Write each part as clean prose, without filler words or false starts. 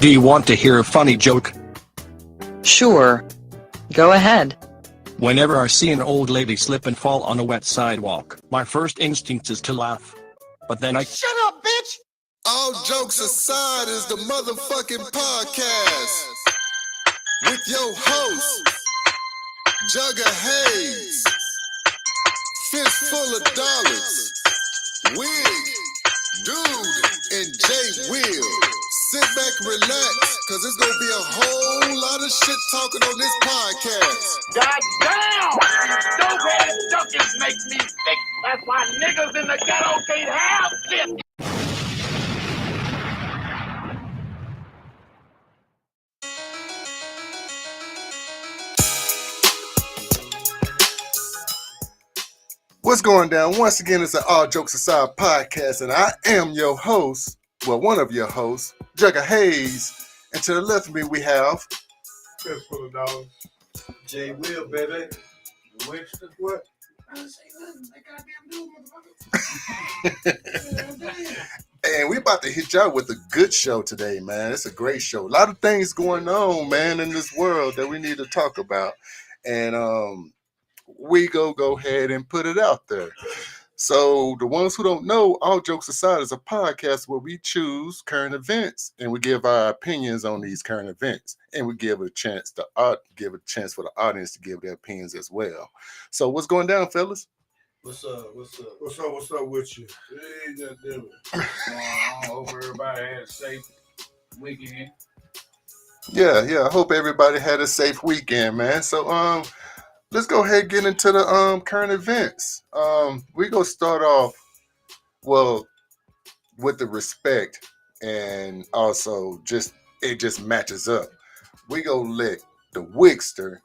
Do you want to hear a funny joke? Sure. Go ahead. Whenever I see an old lady slip and fall on a wet sidewalk, my first instinct is to laugh. But then I— Shut up, bitch! All jokes aside is the motherfucking podcast with your host, Jugger Hayes, Fistful of Dollars, Wig, Dude, and Jay Will. Sit back, relax, cause it's gonna be a whole lot of shit talking on this podcast. God damn! Those ass junkies make me sick. That's why niggas in the ghetto can't have shit. What's going down? Once again, it's an All Jokes Aside podcast, and I am your host, well, one of your hosts, Jugger Hayes. And to the left of me, we have Fistful of Dollars, Jay Will, baby. Winston, what? I didn't say nothing. That goddamn dude, motherfucker. And we about to hit y'all with a good show today, man. It's a great show. A lot of things going on, man, in this world that we need to talk about. And we go ahead and put it out there. So the ones who don't know, All Jokes Aside is a podcast where we choose current events and we give our opinions on these current events, and we give a chance to for the audience to give their opinions as well. So what's going down, fellas? What's up with you? Hey, goddamn it. I hope everybody had a safe weekend. Yeah. I hope everybody had a safe weekend, man. So let's go ahead and get into the current events. We gonna start off with the respect, and also it just matches up. We gonna let the Wigster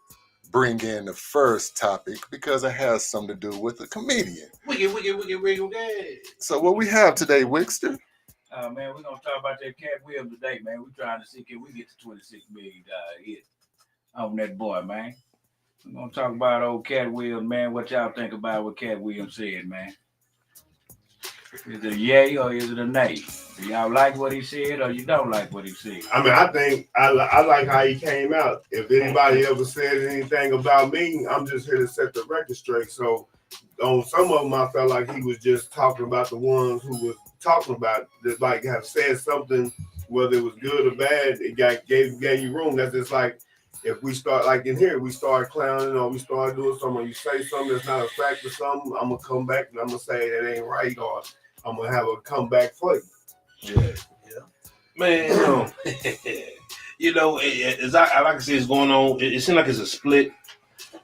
bring in the first topic because it has something to do with a comedian. Wiggy. So what we have today, Wigster? Man, we're gonna talk about that Cat Will today, man. We're trying to see can we get to $26 million hit on that boy, man. We're gonna talk about old Cat Will, man. What y'all think about what Cat Will said, man? Is it a yay or is it a nay? Do y'all like what he said or you don't like what he said? I mean, I think I like how he came out. If anybody ever said anything about me, I'm just here to set the record straight. So on some of them, I felt like he was just talking about the ones who was talking about that, like have said something, whether it was good or bad, it gave you room. That's just like if we start like in here, we start clowning or we start doing something, or you say something that's not a fact or something, I'm gonna come back and I'm gonna say that ain't right, or I'm gonna have a comeback for you. Yeah. Man, as I like to say, it's going on. It seems like it's a split.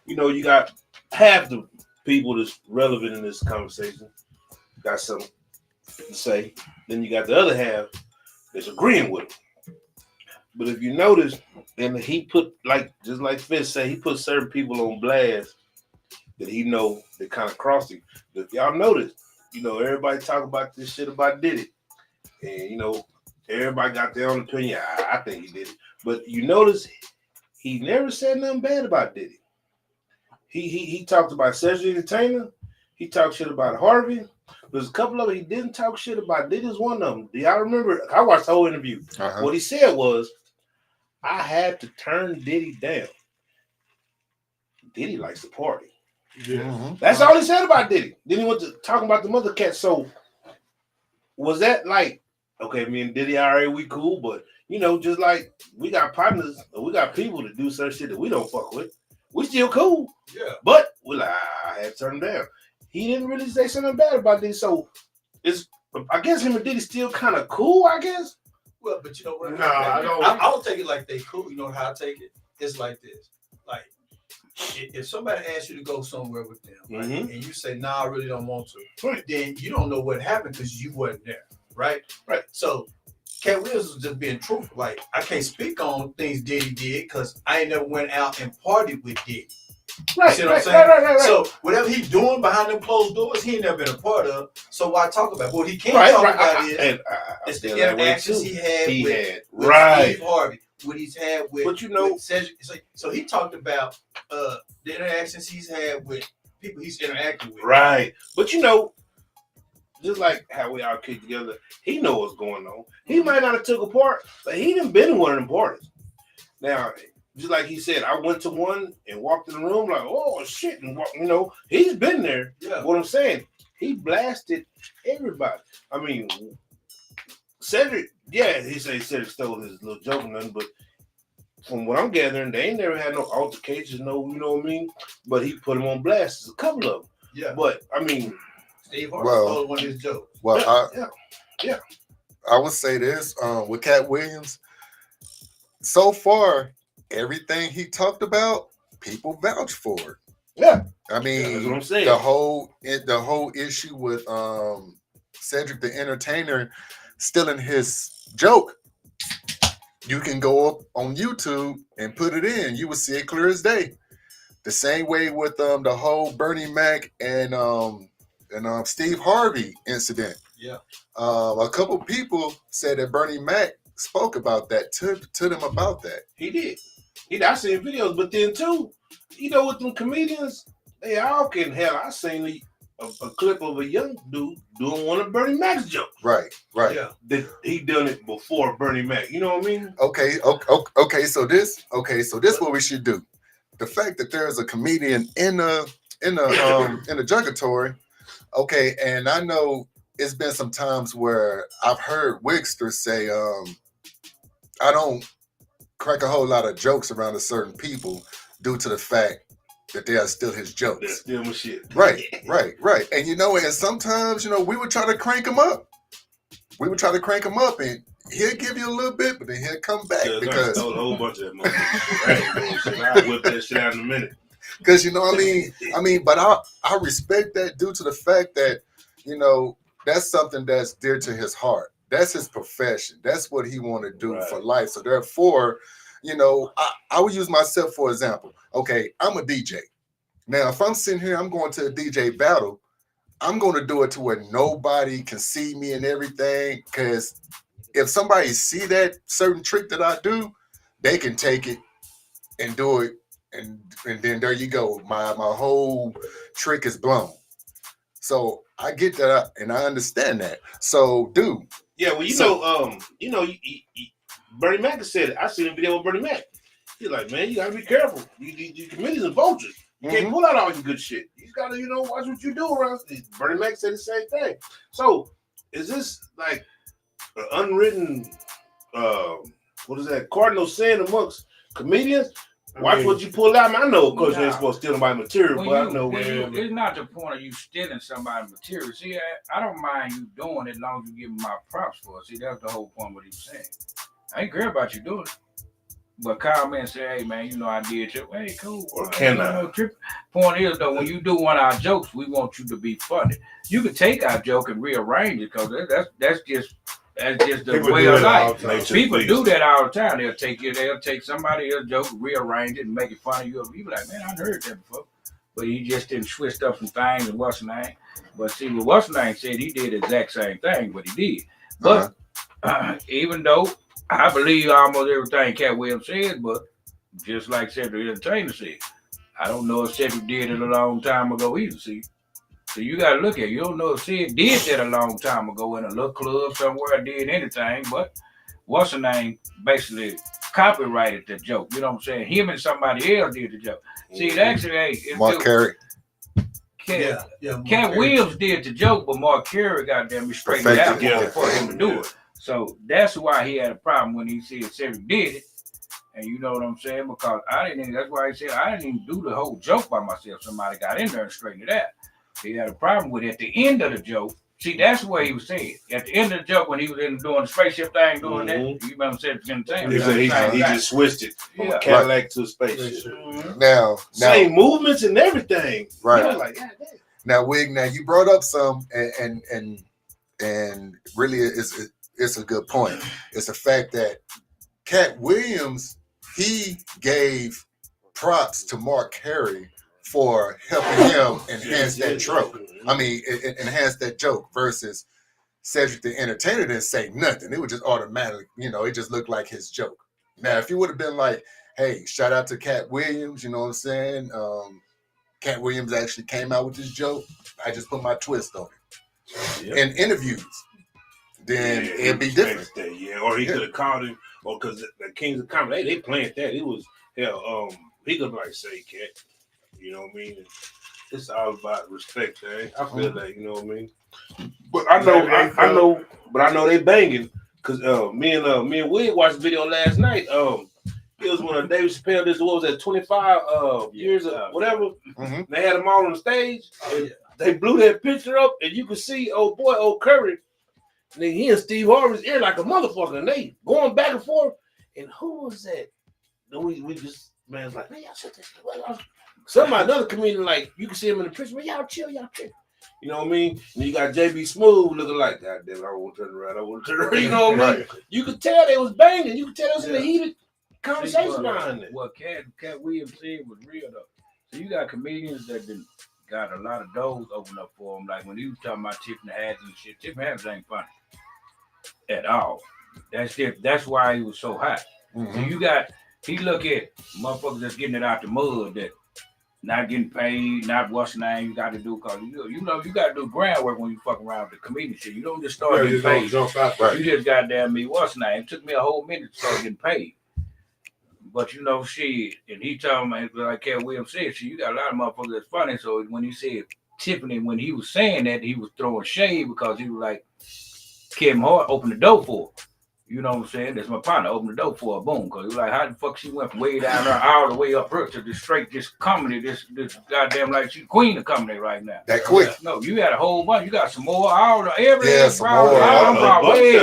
You got half the people that's relevant in this conversation got something to say. Then you got the other half that's agreeing with him. But if you notice, and he put just like Fist said, he put certain people on blast that he know that kind of crossed him. But if y'all notice, everybody talk about this shit about Diddy. And, everybody got their own opinion. I think he did it. But you notice he never said nothing bad about Diddy. He talked about Cedric Entertainer. He talked shit about Harvey. There's a couple of them he didn't talk shit about. Diddy's one of them. Do y'all remember? I watched the whole interview. Uh-huh. What he said was, I had to turn Diddy down. Diddy likes to party. Yeah. Mm-hmm. That's all he said about Diddy. Then he went to talking about the mother cat. So was that like, okay, me and Diddy already we cool, but just like we got partners or we got people to do certain shit that we don't fuck with. We still cool. Yeah. But I had to turn him down. He didn't really say something bad about this. So I guess him and Diddy still kind of cool, I guess. Well, but you know what? No, I don't take it like they cool. You know how I take it? It's like this. Like, if somebody asks you to go somewhere with them, right, and you say, "Nah, I really don't want to," right, then you don't know what happened because you wasn't there, right? Right. So, Cat Wills was just being truthful. Like, I can't speak on things Diddy did because I ain't never went out and partied with Diddy. Right. You see what I'm saying? Right. So, whatever he's doing behind them closed doors, he ain't never been a part of. So, why talk about it? What he can't talk about is the interactions he had with Steve Harvey. What he's had with, Cedric. So he talked about the interactions he's had with people he's interacting with. Right. But just like how we all kick together, he know what's going on. He might not have took a part, but he done been in one of them parties. Now, just like he said, I went to one and walked in the room like, oh shit, and he's been there. Yeah. What I'm saying, he blasted everybody. I mean, Cedric, yeah, he said Cedric stole his little joke and nothing, but from what I'm gathering, they ain't never had no altercations, no, you know what I mean? But he put him on blast, a couple of them. Yeah. But I mean, Steve Harvey stole one of his jokes. Well, yeah. I would say this with Cat Williams. So far, everything he talked about, people vouch for it. Yeah. I mean, that's what I'm saying. The whole issue with Cedric the Entertainer stealing his joke. You can go up on YouTube and put it in. You will see it clear as day. The same way with the whole Bernie Mac and Steve Harvey incident. Yeah. A couple people said that Bernie Mac spoke about that to them about that. He did. I seen videos, but then too, with them comedians, they all can hell. I seen a clip of a young dude doing one of Bernie Mac's jokes. Right. Yeah. That he done it before Bernie Mac. You know what I mean? Okay. So this what we should do. The fact that there's a comedian in the Jugatory, okay, and I know it's been some times where I've heard Wigster say, I don't crack a whole lot of jokes around a certain people due to the fact that they are still his jokes. They're still my shit. Right. And and sometimes, we would try to crank him up. And he'll give you a little bit, but then he'll come back because I stole a whole bunch of that motherfucker. I'll whip that shit out in a minute. Because but I respect that due to the fact that, that's something that's dear to his heart. That's his profession. That's what he want to do for life. So therefore, I would use myself for example. Okay, I'm a DJ. Now, if I'm sitting here, I'm going to a DJ battle, I'm going to do it to where nobody can see me and everything. Because if somebody see that certain trick that I do, they can take it and do it. And then there you go. My whole trick is blown. So I get that and I understand that. So, dude. Yeah, well, Bernie Mac said it. I seen a video with Bernie Mac. He's like, man, you gotta be careful. You comedians and vultures. You can't pull out all your good shit. You gotta, watch what you do around. Bernie Mac said the same thing. So, is this like an unwritten, cardinal sin amongst comedians? Watch what you pull out. I know, of course, you ain't supposed to steal my material, but I know. It's not the point of you stealing somebody's material. See, I don't mind you doing it as long as you give me my props for it. See, that's the whole point of what he's saying. I ain't care about you doing it. But call me and say, hey, man, I did it. Hey, cool. Or can I? Point is, though, when you do one of our jokes, we want you to be funny. You can take our joke and rearrange it because that's just the way of life. People do that all the time. They'll take somebody else's joke, rearrange it, and make it funny. You'll be like, man, I heard that before. But he just didn't twist up some things and what's the name. But see, what what's the name said, he did the exact same thing, but he did. But even though I believe almost everything Cat Williams said, but just like Cedric the Entertainer said, I don't know if Cedric did it a long time ago either, see. So you got to look at it. You don't know if Sid did that a long time ago in a little club somewhere, did anything, but what's the name basically copyrighted the joke. You know what I'm saying? Him and somebody else did the joke. See, actually, Mark Carey. Cat Williams did the joke, but Mark Carey got them straightened it out for him to do it. So that's why he had a problem when he said Cedric did it. And you know what I'm saying? Because that's why he said I didn't even do the whole joke by myself. Somebody got in there and straightened it out. He had a problem with it at the end of the joke. See, that's what he was saying. At the end of the joke, when he was doing the spaceship thing, doing that, you remember Cedric Entertainment. He just switched it from a Cadillac to a spaceship. Now, same movements and everything. Right. Like, God damn. Now, Wig, you brought up some, and really, it's a good point. It's the fact that Cat Williams, he gave props to Mark Carey for helping him enhance that joke. Enhance that joke versus Cedric the Entertainer didn't say nothing. It was just automatic, it just looked like his joke. Now, if you would have been like, hey, shout out to Cat Williams, you know what I'm saying? Cat Williams actually came out with this joke. I just put my twist on it. in interviews, then it'd be different. Yeah, or he could have called him, or because the Kings of Comedy, they planned that. It was hell. He could like say, "Cat," you know what I mean? It's all about respect, man. I feel that, you know what I mean. But I know they banging because me and Wig watched the video last night. It was one of David Chappelle. This what was that 25 years of whatever. They had them all on the stage. They blew that picture up, and you could see old Curry. And then he and Steve Harvey's ear like a motherfucker, and they going back and forth. And who was that? Then we just man's like, man, y'all shut this. Somebody, another comedian, like you can see him in the picture, man, y'all chill. You know what I mean? And you got JB Smooth looking like, God damn, I want to turn around. You know what I mean? You could tell they was banging. You could tell it was in a heated conversation behind it. What Cat Williams said was real though. So you got comedians that got a lot of doors open up for them. Like when he was talking about Tiffany Haddish and shit, Tiffany Haddish ain't funny at all. That's why he was so hot. So he look at motherfuckers that's getting it out the mud that not getting paid, not what's the name you got to do, because you know you got to do groundwork when you fuck around with the comedian shit. You don't just start getting paid. You just goddamn me, what's the name? It took me a whole minute to start getting paid. But you know, shit, and he told me, like Cat Williams said, you got a lot of motherfuckers that's funny. So when he said Tiffany, when he was saying that, he was throwing shade because he was like, Kevin Hart opened the door for her. You know what I'm saying? That's my partner. Open the door for her. Boom. Because he was like, how the fuck she went from way down there all the way up her to this comedy, this goddamn like she's queen of comedy right now. That quick. No, you had a whole bunch. You got some more. All way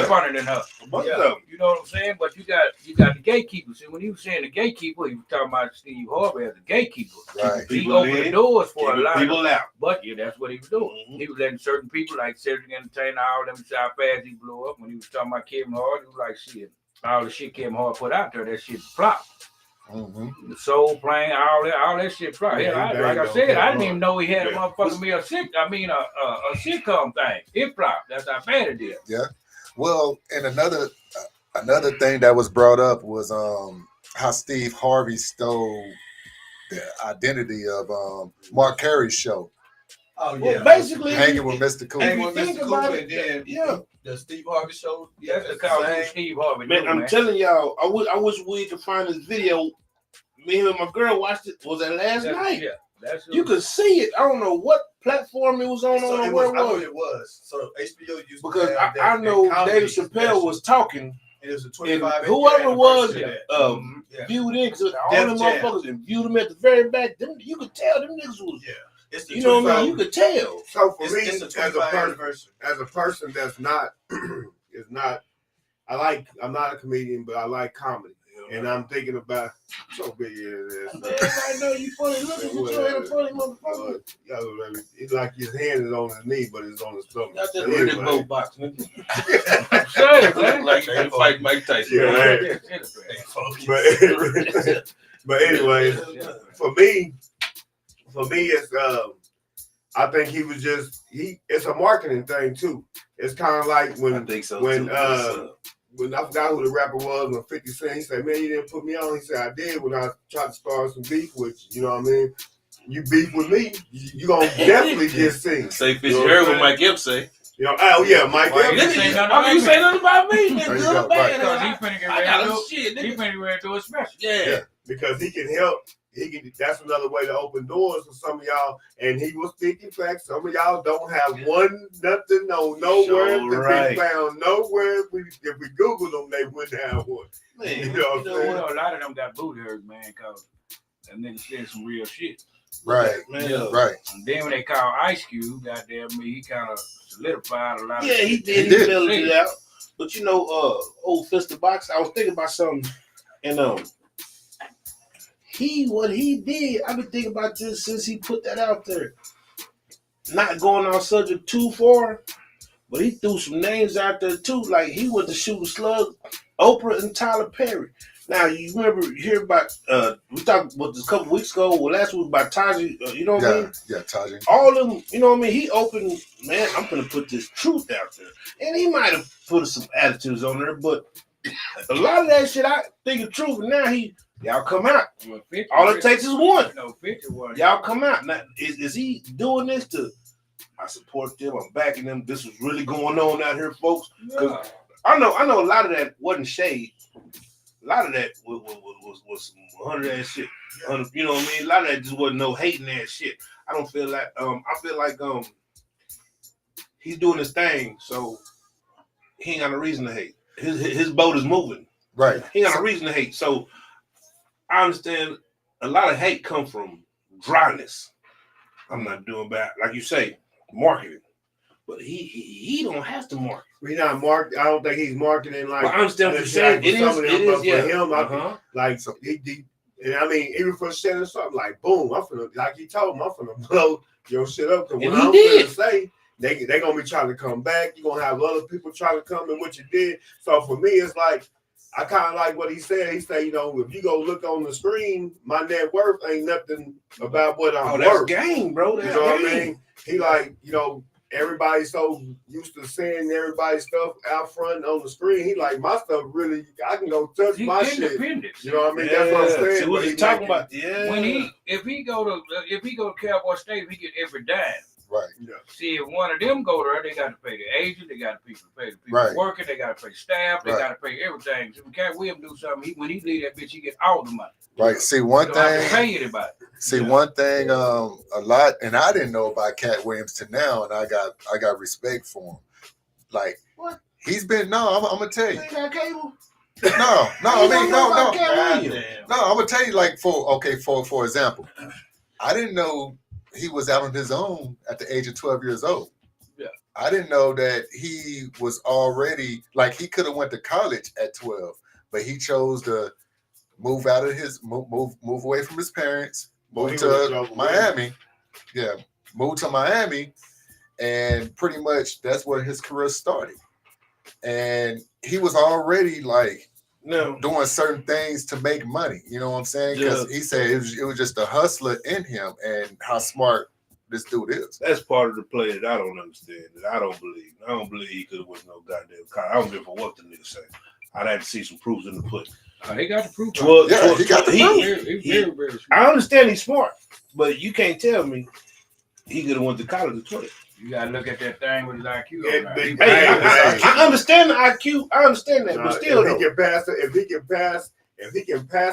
funner than her. Yeah. You know what I'm saying? But you got the gatekeeper. See, when he was saying the gatekeeper, he was talking about Steve Harvey as a gatekeeper. Right. He opened the doors for a lot of people out. But yeah, that's what he was doing. He was letting certain people like Cedric Entertainer, all them see how fast he blew up. When he was talking about Kevin Hart, he was like, shit, all the shit Kevin Hart put out there, that shit flopped. The Soul Plane, all that shit flopped. Yeah, like I said, I didn't even know he had a motherfucking a sitcom thing. It flopped. That's how bad it is. Yeah. Well, and another thing that was brought up was how Steve Harvey stole the identity of Mark Carey's show. Oh yeah, well, basically hanging with Mr. Cooper. Hanging with Mr. Cooper, and then the Steve Harvey show. That's the call Steve Harvey. Man, I'm telling y'all, I wish we could find this video. Me and my girl watched it. Was that last night? Yeah, you could see it. I don't know what platform it was on. So where it was. It was. So HBO used because I know David Chappelle was talking. And it was a 25. Whoever was viewed in, because all them motherfuckers and viewed them at the very back. You could tell them niggas was. Yeah. It's the you know what I mean? You could tell. So for me, as a person that's not is not, I'm not a comedian, but I like comedy, and I'm thinking about so big it is. Everybody know you funny. Look at you, funny motherfucker. It's like his hand is on his knee, but it's on his stomach. That's just really boat box, nigga. Like they fight Mike Tyson. Yeah, but anyway, for me, it's I think he was just it's a marketing thing too. It's kind of like when I forgot who the rapper was when 50 Cent, he said, man, you didn't put me on. He said, I did when I tried to start some beef with you. You know what I mean? You beef with me, you gonna definitely get seen. Say Fitzgerald what Mike Epps say. You know, oh yeah, Mike Epps. You say nothing about me, nigga. Because he finna get ready to do a special. Yeah, because he can help. That's another way to open doors for some of y'all. And he was speaking facts. Some of y'all don't have nothing on nowhere to be found nowhere. If we Google them, they wouldn't have one. Man, you know what I'm saying? A lot of them got booty hurt, man, because them niggas said some real shit. Right, man. Right. And then when they called Ice Cube, goddamn me, he kind of solidified a lot. Yeah, he did. He mellowed it out. But you know, old Fist of Box, I was thinking about something, and what he did, I've been thinking about this since he put that out there. Not going on subject too far, but he threw some names out there too. Like he went to shoot a slug, Oprah and Tyler Perry. Now you hear about we talked about this a couple weeks ago, last week about Taji, you know what I mean? Yeah, Taji. All of them, you know what I mean? He opened, man, I'm gonna put this truth out there. And he might have put some attitudes on there, but a lot of that shit I think is true, but now y'all come out. Well, 50, all it takes is one. No, 50 was. Y'all come out. Now, is he doing this to I support them. I'm backing them. This is really going on out here, folks. Yeah. I know a lot of that wasn't shade. A lot of that was some 100 ass shit. You know what I mean? A lot of that just wasn't no hating ass shit. I don't feel like I feel like he's doing his thing, so he ain't got no reason to hate. His boat is moving. Right. He ain't got no reason to hate. So I understand a lot of hate come from dryness. I'm not doing bad, like you say, marketing. But he don't have to market. He's not market. I don't think he's marketing like. But I understand what you're saying. It is, yeah. For him, like So- and I mean, even for saying something like, "Boom," I'm finna, like he told him, I'm finna blow your shit up. Because And what he I'm did. finna say, they gonna be trying to come back. You're gonna have other people trying to come in what you did. So for me, it's like I kind of like what he said. He said, you know, if you go look on the screen, my net worth ain't nothing about what I'm that's worth. game, bro. You That's know what I game. mean? He like, you know, everybody's so used to seeing everybody's stuff out front on the screen. He like, my stuff really, I can go touch He my shit. independent. You know what I mean? That's what I'm saying. See what But he's he talking making- about. Yeah. If he go to Cowboy Stadium, he get every dime. Right. Yeah. See, if one of them go there, they got to pay the agent, they got to pay the people Right. working, they got to pay staff, they Right. got to pay everything. So when Cat Williams do something, when he leave that bitch, he get all the money. Right. See one You don't have to thing. pay anybody. See one thing. A lot, and I didn't know about Cat Williams to now, and I got respect for him. Like What? he's been. No, I'm gonna tell you. Ain't got cable. No. I mean, no. Goddamn. No, I'm gonna tell you. Like for example, I didn't know he was out on his own at the age of 12 years old. Yeah. I didn't know that he was already like he could have went to college at 12, but he chose to move out of his move away from his parents, move He to would've drove away. Miami. Yeah, moved to Miami, and pretty much that's where his career started. And he was already like No. doing certain things to make money. You know what I'm saying? Because Yeah. he said it was just a hustler in him, and how smart this dude is. That's part of the play that I don't understand. That I don't believe. I don't believe he could have went no goddamn college. I don't give a what the nigga say. I'd have to see some proofs in the pudding. He got the proof. Yeah, he got the proof. Very, very smart. I understand he's smart, but you can't tell me he could have went to college at 20. You gotta look at that thing with his IQ. Yeah, on there. big- Hey, Hey. I understand the IQ. I understand that, but still, if he though. can pass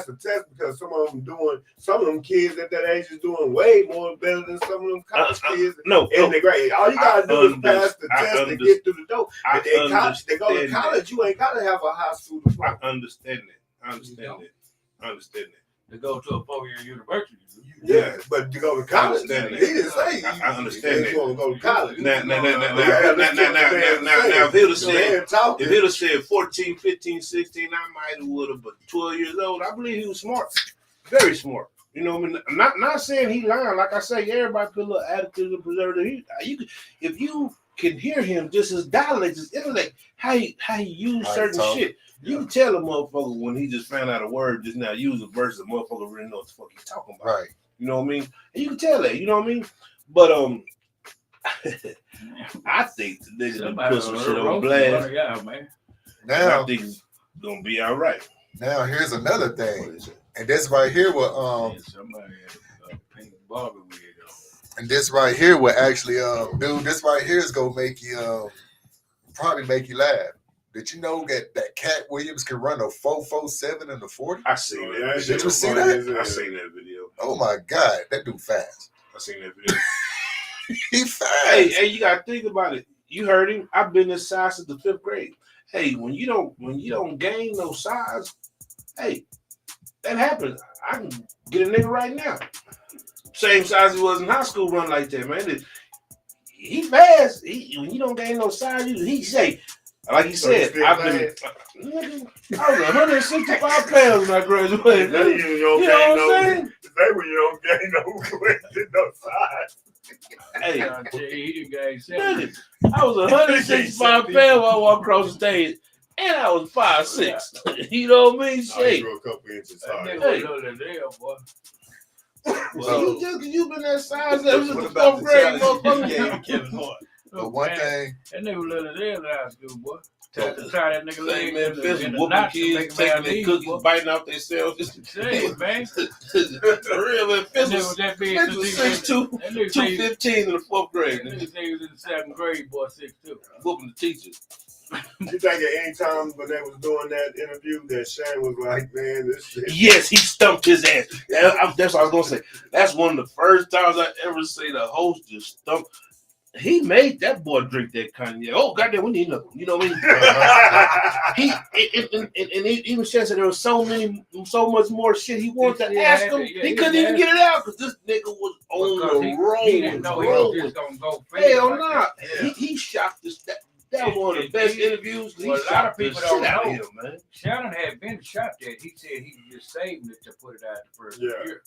the test, because some of them kids at that age is doing way more better than some of them college kids No, in the grade. All you gotta do is pass the I test to get through the door. I If they go to understand college, you ain't gotta have a high school I diploma. understand that. I understand that. To go to a 4-year university. Yeah, but to go to college, he understand that. didn't say I understand he that. want to go to college. Now, Yeah, if he'd have said, talking. if he'd have said 14, 15, 16, I might have would have, but 12 years old, I believe he was smart. Very smart. You know what I mean? I'm not saying he lying. Like I say, everybody put a little attitude and preservative. If you can hear him, just his dialect, his intellect, how he use How he certain talk. shit. You can tell a motherfucker when he just found out a word just now using versus a motherfucker really know what the fuck he's talking about. Right. You know what I mean? And you can tell that, you know what I mean? But I think the nigga done put some shit on blast. Yeah, man. And I Now, think it's gonna be all right. here's another What thing, is it? and this right here will Yeah, somebody had a pink barber wig on. and this right here will actually dude, this right here is gonna make you probably make you laugh. Did you know that Cat Williams can run a 4.47 in the 40? I seen that. Did Did you see funny that? as hell. I seen that video. Oh my God, that dude fast. I seen that video. He fast. Hey, you gotta think about it. You heard him. I've been this size since the 5th grade. Hey, when you don't gain no size, hey, that happens. I can get a nigga right now. Same size he was in high school, run like that, man. He fast. When you don't gain no size, he say, like he So you said, still I've been. Nigga, I was 165 pounds when I graduated. Now you You don't know gain what no. I'm saying? Say when you don't gain no weight, no size. Hey, I tell you, he done gained 70. nigga, I was 165 pounds when I walked across the stage, and I was 5'6". You know what I mean? I Shit. grew a couple inches That higher. nigga was little as hell, boy. Well, you been that size ever since What the about 4th the grade, challenge you motherfucker. gave Kevin Hart? But one Man, thing, that nigga was little as hell in high school, boy. Tie that nigga Say, leg man, in the Fist whooping knots and make kids, him have taking their knees, cookies, boy. biting off themselves. Say, man. For real, man. Fist That was that big Fist was 6'2", That nigga say 215 in the 4th grade. that nigga say he was in the 7th grade, boy, 6'2". Whooping the teachers. You think at any time when they was doing that interview that Shane was like, man, this shit. Yes, he stumped his ass. That's what I was gonna say. That's one of the first times I ever see the host just stump. He made that boy drink that cognac. Oh goddamn, we need another one. You know what I mean? He even said there was so much more shit he wanted to ask him. He couldn't even get it out because this nigga was on the road. He didn't know he was just gonna go fast. Hell nah. He shot this. That was one of the best interviews. Well, a lot of people don't know. Him, man. Shannon had been shot that. He said he was just saving it to put it out the first year.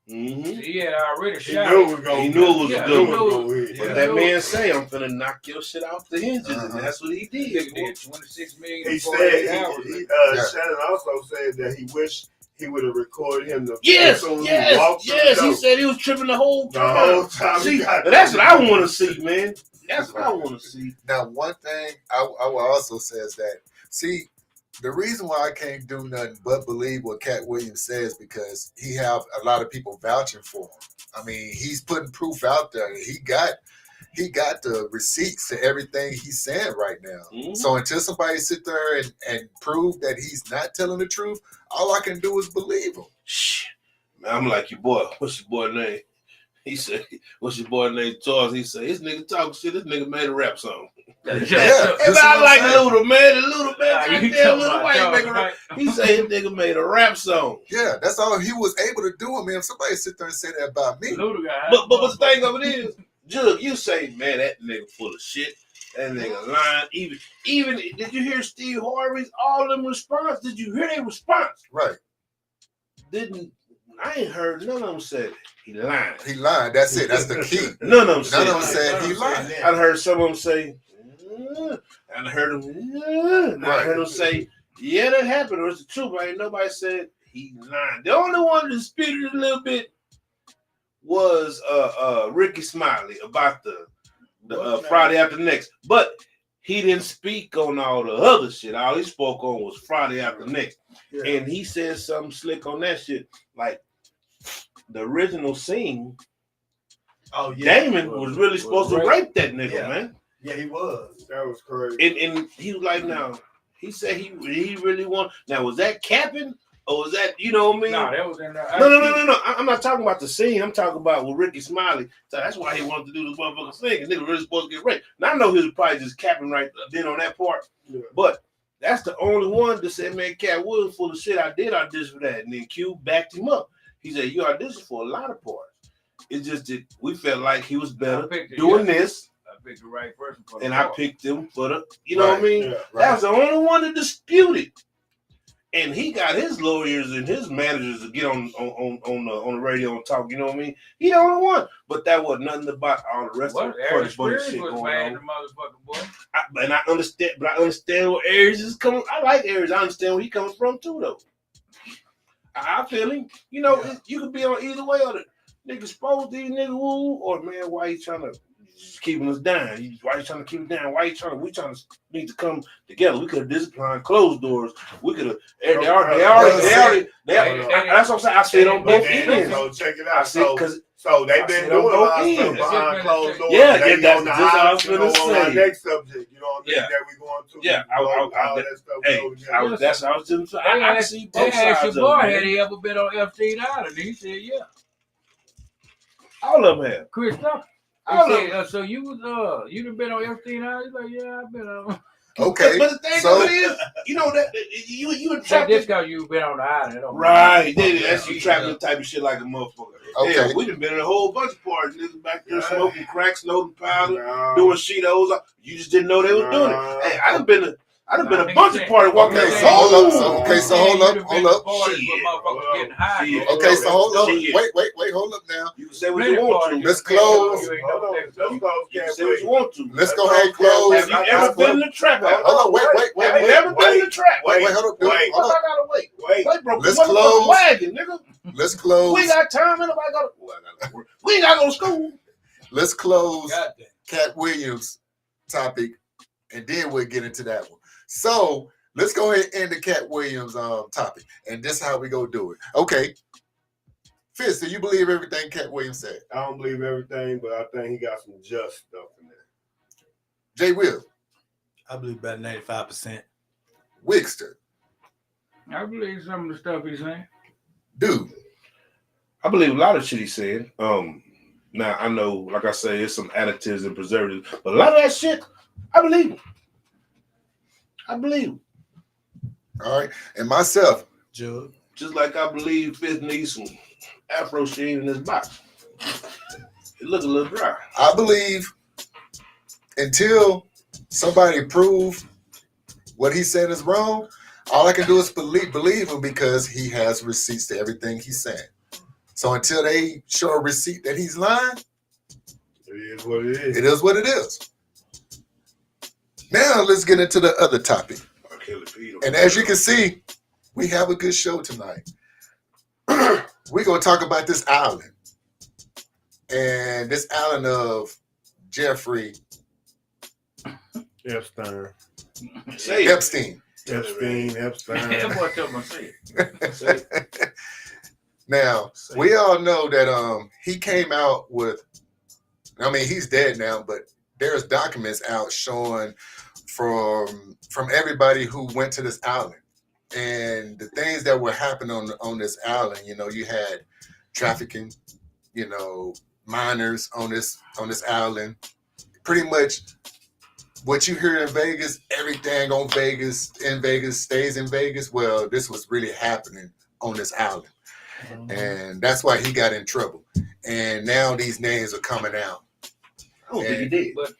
Mm-hmm. So he had already He shot knew it. it was going He knew it was a good one. But that man say, I'm finna knock your shit off the hinges. And that's what he did. He did 26 million. He said, Shannon also said that he wished he would have recorded him the Yes. He He said he was tripping the whole time. The whole time. See, that's what I want to see, man. That's what I want to see. Now, one thing I will also say is that, see, the reason why I can't do nothing but believe what Cat Williams says because he have a lot of people vouching for him. I mean, he's putting proof out there. He got the receipts to everything he's saying right now. Mm-hmm. So until somebody sit there and prove that he's not telling the truth, all I can do is believe him. Shit. Man, I'm like your boy. What's your boy name? He said, what's your boy name? Charles. He said, this nigga talking shit. This nigga made a rap song. Yeah, I like Luda, man. The Luda man. Luda White make a rap. He said his nigga made a rap song. Yeah, that's all he was able to do. I mean, if somebody sit there and say that about me. But the thing of it is, Jug, you say, man, that nigga full of shit. That nigga lying. Even did you hear Steve Harvey's all them response? Did you hear their response? Right. I ain't heard none of them said he lying. He lied. That's it. That's the key. None of them said he lied. I heard some of them say, and I heard them, I heard them say, yeah, that happened. It was the truth. But ain't nobody said he lying. The only one that disputed it a little bit was Ricky Smiley about the Friday After Next. But he didn't speak on all the other shit. All he spoke on was Friday After Next. Yeah. And he said something slick on that shit. Like the original scene, Damon was really supposed to rape that nigga, man. Yeah, he was. That was crazy. And he was like, now, he said he really want. Now, was that capping? Or was that, you know what I mean? No, that was in there. No. I'm not talking about the scene. I'm talking about with Ricky Smiley. So that's why he wanted to do this motherfucking thing. And nigga really supposed to get raped. Now I know he was probably just capping right then on that part. Yeah. But that's the only one that said, man, Cat Williams full of shit. I did audition for that. And then Q backed him up. He said, you auditioned for a lot of parts. It's just that we felt like he was better doing this. I picked the right person for the and part. I picked him for the, you know what I mean? Yeah, that was the only one that disputed. And he got his lawyers and his managers to get on the radio and talk. You know what I mean? He the only one, but that was nothing about all the rest of the funny shit going on. The motherfucking boy. I understand, but I understand where Aries is coming. I like Aries. I understand where he coming from too, though. I feel him. You know, you could be on either way. Or the nigga exposed these niggas, woo, or man, why you trying to keeping us down? Why you trying to keep it down? Why you trying to? We trying to need to come together. We could have disciplined closed doors. We could have. They already. That's what I'm saying. I see it on both ends. So check it out. I see because. So they've been doing a lot of stuff behind closed doors. Yeah, that's what I was gonna say. On our next subject, you know what I mean? Yeah. That we going to. Yeah, all that stuff. Hey, that's what I was just saying. I see both sides sides your boy, of it. had he ever been on FT Island? And he said, yeah. All of them have. Chris Tucker. All of them. So you was you done been on FT Island? He's like, yeah, I've been on. Okay. But the thing of it is, you know that you trapped this guy you've been on the island. Right. That's you trapping type of shit like a motherfucker. Okay. Yeah, we done been in a whole bunch of parties. Niggas back there smoking crack, snorting powder, doing Cheetos. You just didn't know they was doing it. Hey, I done been a bunch of parties walking. Okay, so hold up. Okay, so hold up. Okay, so hold up. Wait, hold up now. You can say what you want to. Let's close. You can say what you want to. Let's go ahead and close. Have you ever been in the trap? Hold on, wait. Have you ever been in the trap? Wait, hold up. I gotta wait. Wait, bro. Let's close. Wagon, nigga. Let's close. We got time. Nobody got. We ain't got to go to school. Let's close Cat Williams topic, and then we'll get into that one. So let's go ahead and end the Cat Williams topic, and this is how we go do it. Okay, Fitz, do you believe everything Cat Williams said? I don't believe everything, but I think he got some just stuff in there. Jay Will, I believe about 95%. Wigster, I believe some of the stuff he's saying. Dude, I believe a lot of shit he said. Now I know, like I say, it's some additives and preservatives, but a lot of that shit, I believe him. I believe him. all right, and myself, Jug. Just like I believe Fitz needs some Afro sheen in his box. It look a little dry. I believe until somebody prove what he said is wrong, all I can do is believe him because he has receipts to everything he's saying. So until they show a receipt that he's lying, It is what it is. it is what it is. Now let's get into the other topic. And as you can see, we have a good show tonight. We're going to talk about this island. And this island of Jeffrey Epstein. Say it. Epstein. Epstein. That boy told me to say it. Now, we all know that he came out with, I mean, he's dead now, but there's documents out showing from everybody who went to this island and the things that were happening on this island. You know, you had trafficking, you know, minors on this island. Pretty much what you hear in Vegas, everything on Vegas, in Vegas, stays in Vegas. Well, this was really happening on this island. And that's why he got in trouble. And now these names are coming out. I don't think he did. But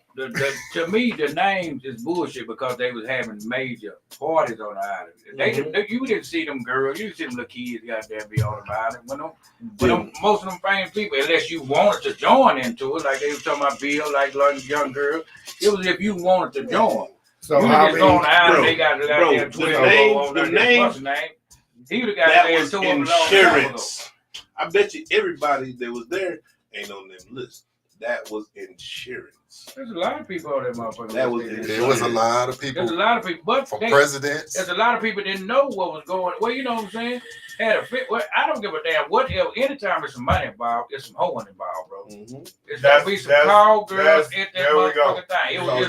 to me, the names is bullshit because they was having major parties on the island. You didn't see them girls, you didn't see them little kids goddamn be on the island. Most of them famous people, unless you wanted to join into it, like they was talking about Bill, like young girl, it was if you wanted to join. So you how just go on the island, bro, they got goddamn 12 the names, name. He would have got that there was two of them insurance. I bet you everybody that was there ain't on them list. That was insurance. There's a lot of people on that motherfucker. That was There was a lot of people There's a lot of people, but from presidents. there's a lot of people didn't know what was going. Well, you know what I'm saying? Had a fit. Well, I don't give a damn what. Anytime there's some money involved, there's some hoeing involved, bro. It's gonna be some call girls at that motherfucking thing. It was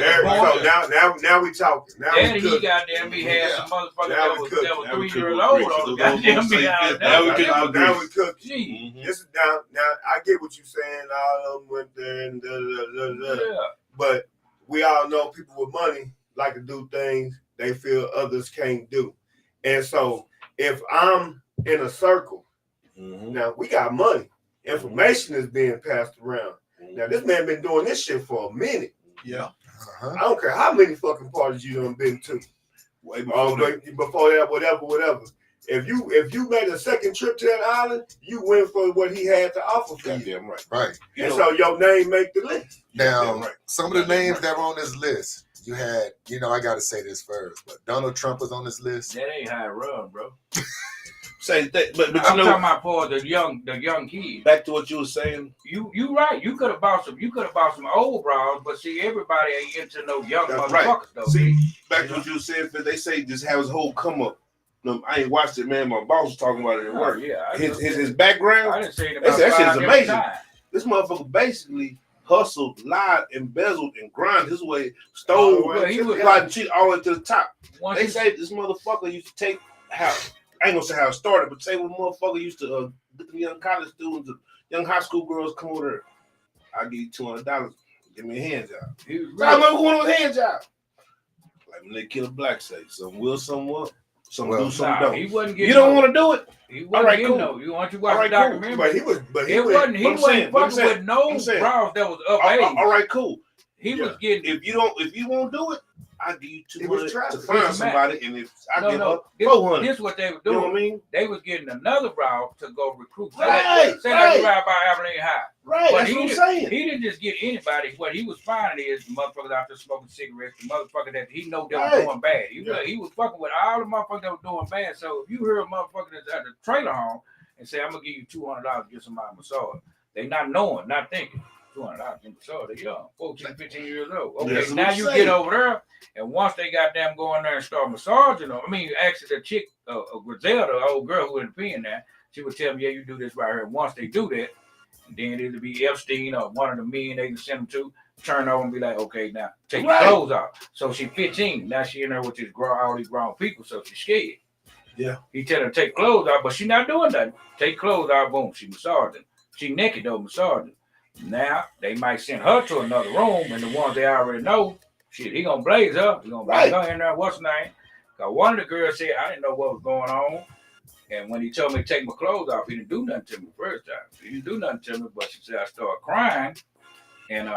just now we talking. Now then we he cooking. goddamn me had some motherfucker Now that we was cooking. 3 years old on the goddamn me out there. Now we cooking. Gee, This is now I get what you're saying. All of them went there and yeah. but we all know people with money like to do things they feel others can't do. And so if I'm in a circle, now we got money. Information is being passed around. Now this man been doing this shit for a minute. Yeah. I don't care how many fucking parties you done been to. Way Before that, whatever. If you made a second trip to that island, you went for what he had to offer for you. Goddamn right. Right. And so your name make the list. Now, some of the names that were on this list, you had, you know, I got to say this first, but Donald Trump was on this list. That ain't how it run, bro. Say that, but I'm you know, talking about for the young kids. back to what you were saying. You right. You could have bought some old bras, but see, everybody ain't into no young That's motherfuckers right. though. See, back to what you were saying, but they say just have his whole come up. No, I ain't watched it, man. My boss was talking about it at work. Yeah, His background. I didn't say it That about shit is 5 different amazing. times. This motherfucker basically hustled, lied, embezzled, and grind his way, stole, Well, he was- lied and cheated all the way to the top. Once They you- say this motherfucker used to take how I ain't gonna say how it started, but say when motherfucker used to get the young college students, the young high school girls come over there. I'll give you $200. Give me a hand job. he was So I real. remember going on a hand job. Like when they kill a black say, some will, some won't, some Well, do, some Nah, don't. he wasn't getting. You don't want to do it? He wasn't All right, getting cool. no. You want to watch All right, the cool. documentary? But he It wasn't. He But I'm saying, wasn't but I'm fucking saying, with no I'm saying. bras that was of age. All right, cool. He Yeah. was getting. If you won't do it, I'll give you He was $200 to trapped. find Listen, somebody, and if I give No, her $400, this what they were you know doing. what I mean? They was getting another bra to go recruit. Right, Say right. like ride by Abilene High. Right, But that's what I'm he saying. didn't just get anybody. What he was finding is the motherfuckers out there smoking cigarettes, the motherfucker that he know that was Right. doing bad. Yeah. He was fucking with all the motherfuckers that was doing bad. So if you hear a motherfucker that's at the trailer home and say, I'm gonna give you $200 to get somebody a massage, they not knowing, not thinking. $200 $200 in massage. They're young, 14, 15 years old. Okay, That's what now I'm you saying. get over there, and once they got them going there and start massaging them, I mean, actually the chick, Griselda, the old girl who in the pen there, she would tell me, yeah, you do this right here. And once they do that, then it'll be Epstein or one of the men they can send them to, turn over and be like, okay, now take your clothes off. So she 15. Now she in there with all these grown people, so she's scared. Yeah. He tell her to take clothes off, but she not doing nothing. Take clothes off, boom, she massaging. She naked though, massaging. Now they might send her to another room, and the ones they already know, shit, he gonna blaze her. He gonna blaze her in there. What's her name? Cause one of the girls said, I didn't know what was going on. And when he told me to take my clothes off, he didn't do nothing to me the first time. He didn't do nothing to me, but she said I started crying. And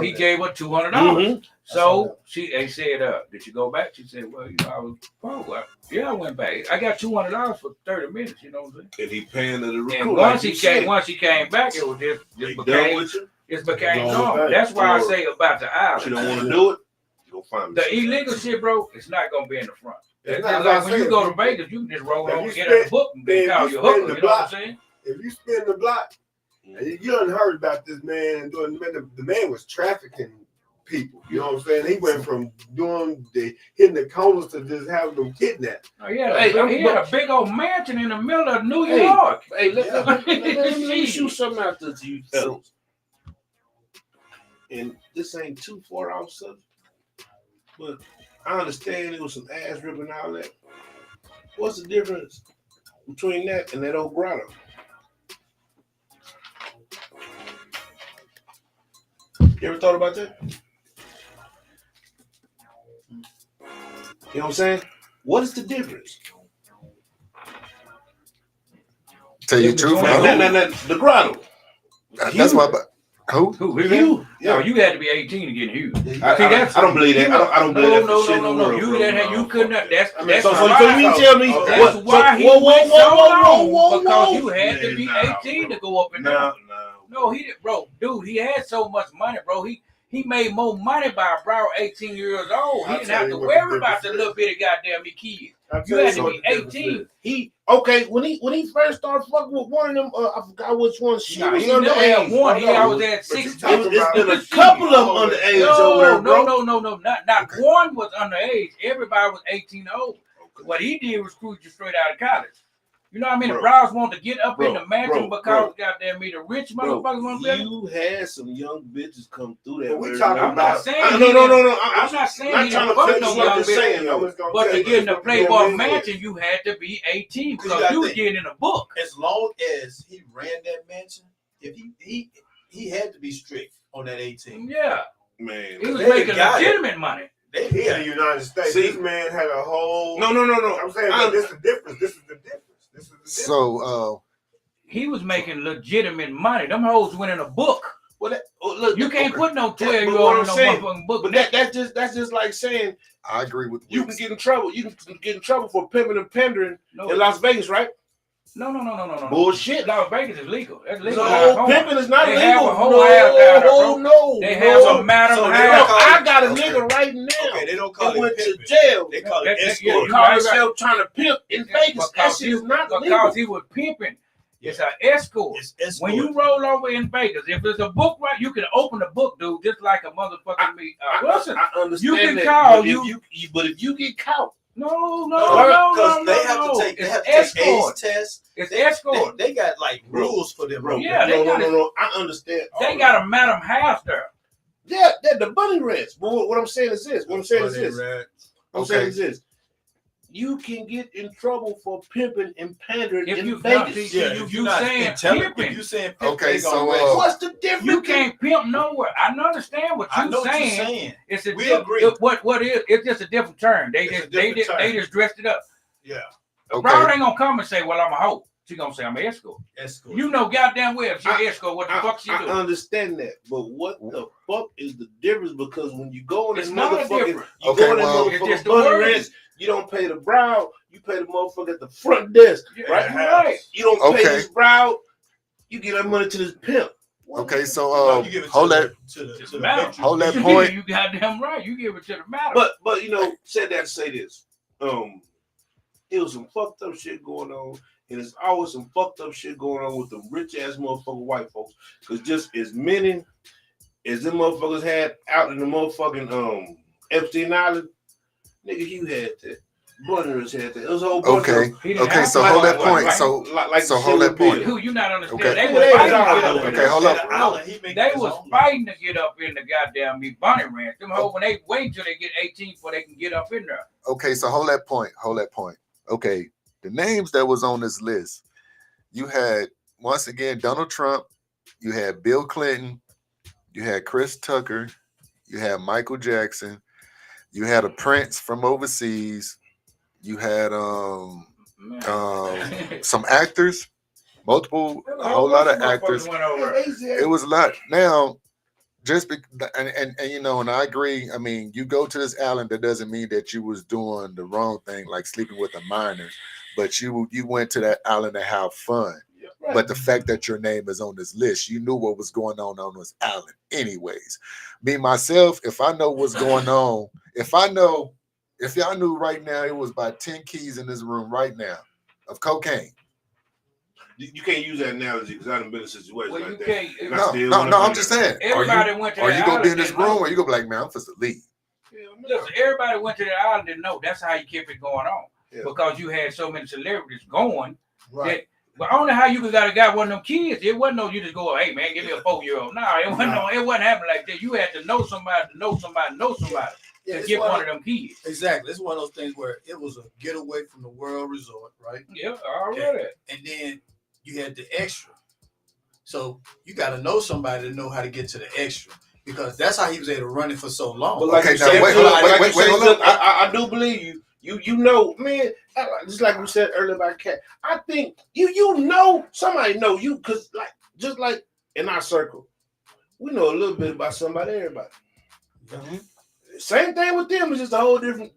he gave her $200. Mhm. So they said, did you go back? She said, well, I was poor. Yeah, I went back. I got $200 for 30 minutes, you know what I'm saying? And he paying the recruit. And once he came back, it was just became normal. That's why I say about the island. You don't want to do it, you don't find me. The illegal shit, bro, it's not gonna be in the front. It's It's not like like when you go to Vegas, you can just roll on and get in the book and then call your hooker. You know what I'm saying? If you spin the block, you done heard about this man and doing the man was trafficking people. You know what I'm saying? He went from hitting the corners to just having them kidnapped. Oh yeah, he had a big old mansion in the middle of New York. Hey, let me shoot something out there to you fellas. And this ain't too far off subject, but I understand it was some ass ripping and all that. What's the difference between that and that old grotto? You ever thought about that? You know what I'm saying? What is the difference? Tell you the truth, The grotto. that's why. Who? You? No, you had to be 18 to get huge. I don't believe that. I don't believe that. No. You couldn't. That's so why. you tell me That's why he went so long because you had to be 18 to go up in there. No, he didn't, bro. Dude, he had so much money, bro. He made more money by bro 18 years old. He didn't have to worry about the little bitty goddamn kid. You had to be 18. When he first started fucking with one of them, I forgot which one. She was he never had underage. one. He always had 6. It's been a couple of them underage over there, bro. No. Not one was underage. Everybody was 18 and old. What he did was recruit you straight out of college. You know what I mean? The Browns want to get up in the mansion because goddamn me, the rich motherfuckers want to live. You had some young bitches come through that. We talking I'm about not saying no. I'm not saying I'm he trying didn't to fuck finish no what young I'm saying, bitch. though. But to get in the Playboy mansion, you had to be 18 because you was getting in a book. As long as he ran that mansion, if he had to be strict on that 18. Yeah, man, he was making legitimate money. He in the United States. See, this man had a whole. No. I'm saying this is the difference. This is the difference. So he was making legitimate money. Them hoes went in a book. Well, look, you can't put no 12-year-old in no motherfucking book. But that's just like saying I agree with you can get in trouble. You can get in trouble for pimping and pandering in Las Vegas, right? No. Bullshit. Las Vegas is legal. That's legal. No, pimping is not they legal. Have a whole house down there, no. They have a madam house. I got a nigga right now. Okay, they don't call it went pimping. to jail. They call it escort. He called himself trying to pimp in Vegas. That shit is not legal. Because he was pimping. It's an escort. It's escort. When you roll over in Vegas, if there's a book, right, you can open the book, dude, just like a motherfucking me. Listen, I understand you can that, call but if you get caught, no. They have to take age tests. It's escort. They got like rules for them. Yeah, no. I understand. They got a madam house there. Yeah, the bunny ranch. But what I'm saying is this. You can get in trouble for pimping and pandering in Vegas. You saying pimping. You saying pimping. Okay, so what's the difference? You can't pimp nowhere. I understand what you're saying. It's a we agree. What is? It's just a different term. They just dressed it up. Yeah. The bride ain't gonna come and say, "Well, I'm a hoe." She gonna say, "I'm an escort." You know goddamn well if she's an escort, what the fuck she do? I understand that, but what the fuck is the difference? Because when you go in this motherfucking, bunny ranch, you don't pay the bride, you pay the motherfucker at the front desk, right? You don't pay this bride, you give that money to this pimp. Okay, so hold that point. You goddamn right. You give it to the madam. But said that to say this. It was some fucked up shit going on. And there's always some fucked up shit going on with the rich ass motherfucking white folks. Because just as many as them motherfuckers had out in the motherfucking Epstein Island, nigga, you had that. Butters had that. It was a whole bunch Okay. of He didn't Okay. have So to hold go that one, point. right? So like so the hold that Silver point. Bill. Who you not understand? Okay. They Nigga, was they was fighting to all get up over in Okay, there. hold At up. the island, he make They his was own fighting to get up in the goddamn Bonnie Ranch. Them hoes, when they wait till they get 18 before they can get up in there. Okay. So hold that point. Hold that point. Okay. The names that was on this list, you had once again Donald Trump, you had Bill Clinton, you had Chris Tucker, you had Michael Jackson, you had a Prince from overseas, you had some actors, multiple, a whole lot of actors. Went over. It was a lot. Now, just and you know, and I agree. I mean, you go to this island, that doesn't mean that you was doing the wrong thing, like sleeping with a minor, but you went to that island to have fun. Right. But the fact that your name is on this list, you knew what was going on this island, anyways. Me myself, if I know what's going on, if y'all knew right now, it was about 10 keys in this room right now of cocaine. You can't use that analogy because I done been in a situation Well, like you that. can't. And I still went No, up I'm in just there. saying. Everybody went to Are that you gonna be in island this and room, know. or you gonna be like, man, I'm supposed to leave? Hell no. Listen, everybody went to the island and know that's how you kept it going on. Yeah. Because you had so many celebrities going right. but I don't know how you could got one of them kids. It wasn't no you just go, hey man, give me a 4-year-old. No, it wasn't happening like that. You had to know somebody Yeah, to get one of them kids. Exactly. It's one of those things where it was a getaway from the world resort, right? Yeah, already. And then you had the extra. So you got to know somebody to know how to get to the extra, because that's how he was able to run it for so long. But like Okay, you now said, wait, hold up. I do believe you. You know, man. Just like we said earlier about Cat. I think you know somebody know you because just like in our circle, we know a little bit about somebody, everybody. Mm-hmm. Same thing with them. It's just a whole different,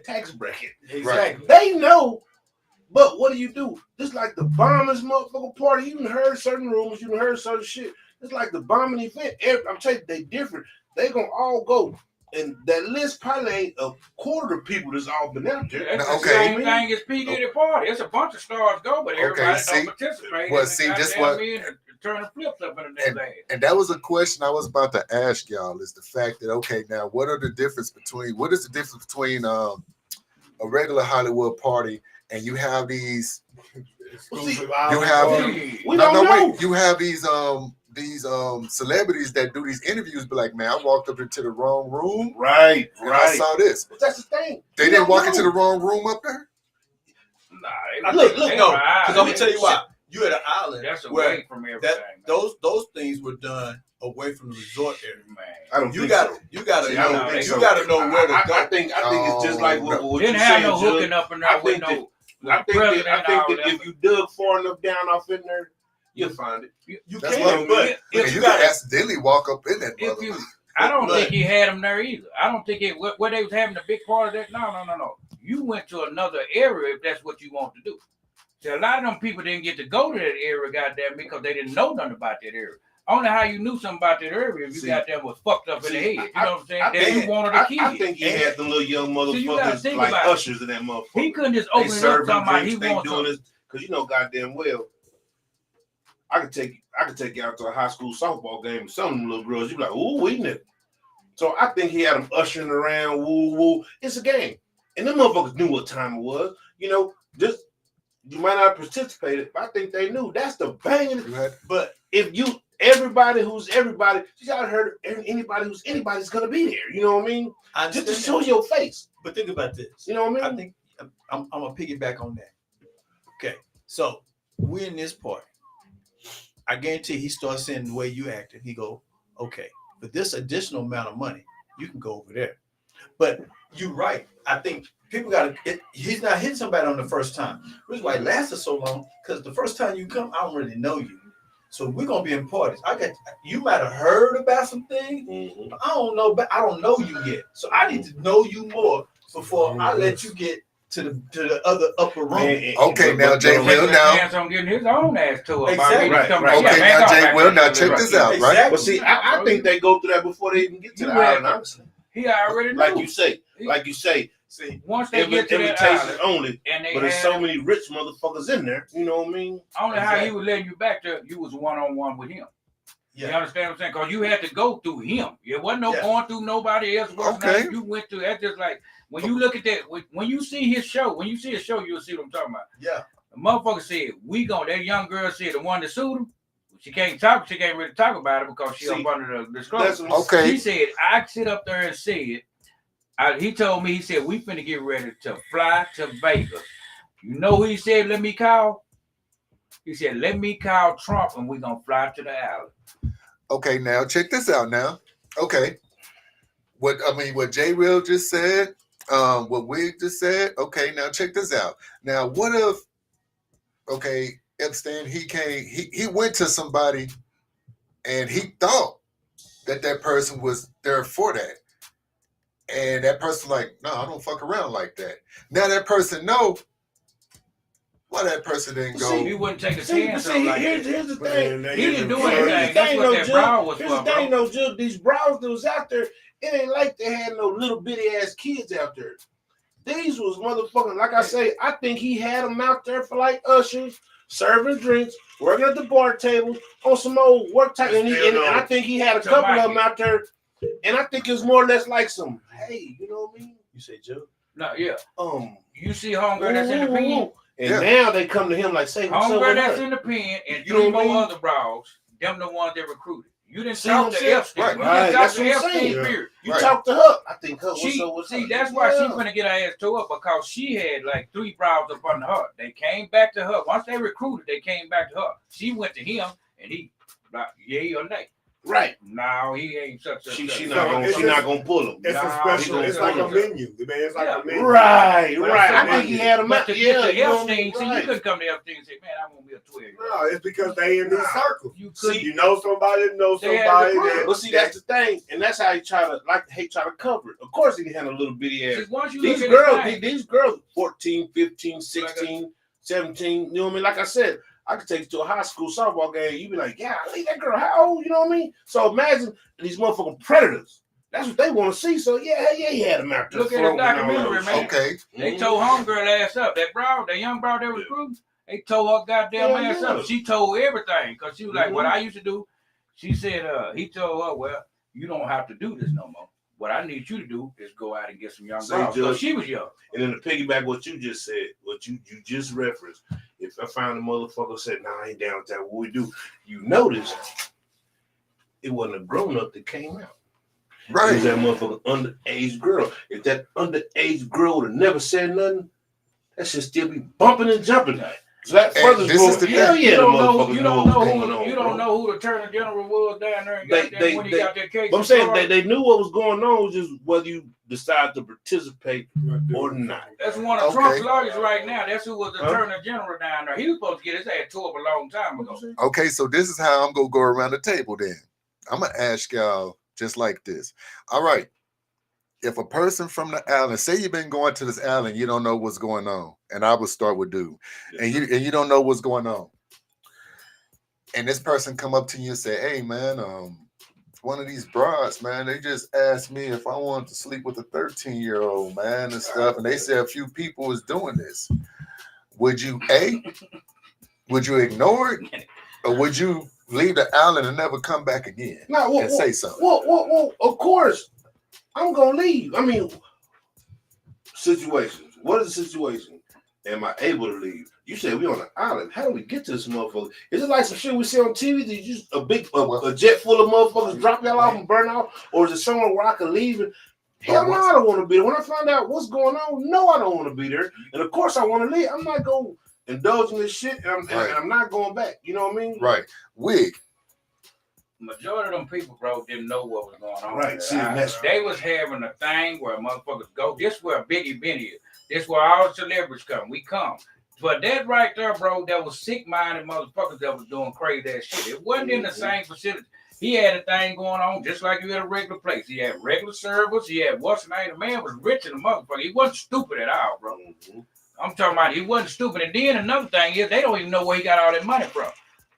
tax bracket. Exactly. They know. But what do? Just like the bombers motherfucker party, you done heard certain rumors, you done heard certain shit. It's like the bombing event. I'm telling you, they different. They gonna all go. And that list probably ain't a quarter of people that's all been out there. It's Okay. the same thing as P. Diddy party. It's a bunch of stars go, but everybody see, don't participate. well, see, this what- turn the flips up in the next day. And that was a question I was about to ask y'all, is the fact that, okay, now what is the difference between a regular Hollywood party and you have these celebrities that do these interviews, be like, man, I walked up into the wrong room. Right. I saw this. But that's the thing. They didn't walk into the wrong room up there? Nah, Look, no, because I'm gonna tell you why. You at an island that's where away from everything. those things were done away from the resort area. Man, I don't You think got so. you got to See, I know. don't think You so. got to know where to go. I think it's just like what didn't you have saying, no Judge. hooking up in there I with think no. I think that if you dug far enough down off in there, you'll find it. You That's can, what but And if you you got can accidentally walk up in that If you, motherfucker. I don't But- think he had them there either. I don't think where they was having a big part of that. No. You went to another area if that's what you want to do. See, a lot of them people didn't get to go to that area, goddamn, because they didn't know nothing about that area. I don't know how you knew something about that area if you goddamn was fucked up in the head. You know what I'm saying? Then you wanted a kid. I think he had them little young motherfuckers like ushers in that motherfucker. He couldn't just open it up talking about he wants doing this because you know goddamn well. I could take you out to a high school softball game with some of them little girls. You be like, ooh, we nigga. So I think he had them ushering around, woo. It's a game. And them motherfuckers knew what time it was. You know, just you might not have participated, but I think they knew. That's the banging. But if everybody who's everybody, you gotta heard anybody who's anybody's gonna be there. You know what I mean? Just to show your face. But think about this. You know what I mean? I think I'm gonna piggyback on that. Okay, so we're in this party. I guarantee he starts seeing the way you acting. He go, okay, for this additional amount of money, you can go over there. But you're right. I think people he's not hitting somebody on the first time. The reason why it lasted so long, because the first time you come, I don't really know you. So we're gonna be in parties. You might have heard about some things, but I don't know, but I don't know you yet. So I need to know you more before I let you get to the other upper room. Okay, now Jay Will now. On getting his own ass to it. Exactly. Right. Okay, now Jay Will now check this out, right? Exactly. But see, I think they go through that before they even get to the island. Honestly, he already knew. like you say. See, once they get to that invitations island, only, and but there's so many rich motherfuckers in there. You know what I mean? Only how he was letting you back there, you was one-on-one with him. You understand what I'm saying? Because you had to go through him. It wasn't no going through nobody else. Okay. You went through. That's just like when you look at that. When you see his show, you'll see what I'm talking about. Yeah. The motherfucker said, that young girl said the one that sued him, she can't really talk about it because she up under the disclosure. Okay. He said, I sit up there and said, he told me, he said, we finna get ready to fly to Vegas. You know who he said, let me call? He said, let me call Trump and we're gonna fly to the island. Okay, now check this out now. Okay. What J Will just said, what Wig just said. Okay, now check this out. Now, what if Epstein, he went to somebody and he thought that person was there for that. And that person like, no, I don't fuck around like that. Now that person know why that person didn't go. See, he wouldn't take a chance. Here's the thing. He didn't do anything. That's what that brow was for, bro. These brows that was out there, it ain't like they had no little bitty ass kids out there. These was motherfucking, like I say, I think he had them out there for like ushers, serving drinks, working at the bar table on some old work type. And I think he had a couple of them out there. And I think it's more or less like some, hey, you know what I mean? You say, Joe? No, yeah. You see homegirl that's in the pen? And now they come to him like, say, what's homegirl up that's in the pen and you know three more other bros, them the ones that recruited. You didn't see talk to Epstein. Right. You didn't talk That's to what I'm Epstein, saying. period. You talked to her. I think her. That's why she's gonna get her ass tore up because she had like 3 bros up under her. They came back to her. Once they recruited, they came back to her. She went to him and he like, yay or nay. Right. No, he ain't such a. She not gonna pull him. It's a special. It's like a menu. Man, it's like a menu. Right. I think he had him out. To get to Epstein, see, you couldn't come to Epstein and say, "Man, I want to be a 12." No, it's because they in these circles. You know somebody that knows somebody. But see, that's the thing, and that's how he try to cover it. Of course, he had a little bitty ass. These girls, 14, 15, 16, 17. You know what I mean? Like I said. I could take you to a high school softball game. You'd be like, yeah, leave that girl. How old? You know what I mean? So imagine these motherfucking predators. That's what they want to see. So yeah, he had them out there. Look at the documentary, man. Okay. They told homegirl ass up. That young bro that was recruiting, they told her goddamn ass up. She told everything because she was like, what I used to do. She said, he told her, well, you don't have to do this no more. What I need you to do is go out and get some young girls. So she was young. And then to piggyback what you just said, what you just referenced, if I found a motherfucker said, nah, I ain't down with that, what we do? You notice it wasn't a grown-up that came out. Right. It was that motherfucking underage girl. If that underage girl would have never said nothing, that should still be bumping and jumping. So that further you don't know who the Attorney General was down there when he got that case. But I'm saying they knew what was going on, was just whether you decide to participate or not. That's one of Trump's lawyers right now. That's who was the Attorney General down there. He was supposed to get his ass tore up a long time ago. Okay, so this is how I'm gonna go around the table then. I'm gonna ask y'all just like this. All right. If a person from the island, say you've been going to this island, you don't know what's going on, and I would start with dude, and you don't know what's going on, and this person come up to you and say, "Hey, man, one of these broads, man, they just asked me if I wanted to sleep with a 13-year-old man and stuff, and they said a few people was doing this. Would you ignore it, or would you leave the island and never come back again and say something?" Well, of course. I'm gonna leave. I mean, situations. What is the situation? Am I able to leave? You said we on an island. How do we get to this motherfucker? Is it like some shit we see on TV? Did you just a jet full of motherfuckers drop y'all off and burn out, or is it somewhere where I can leave? And hell no, I don't want to be there. When I find out what's going on, no, I don't want to be there. And of course, I want to leave. I'm not gonna indulge in this shit, and I'm not going back. You know what I mean? Right. Wig. Majority of them people, bro, didn't know what was going on. Right. See, they was having a thing where motherfuckers go. This where a big event is. This where all the celebrities come. We come. But that right there, bro, that was sick-minded motherfuckers that was doing crazy ass shit. It wasn't in the same facility. He had a thing going on just like you had a regular place. He had regular servers. He had what's the name? The man was rich in the motherfucker. He wasn't stupid at all, bro. I'm talking about he wasn't stupid. And then another thing is they don't even know where he got all that money from.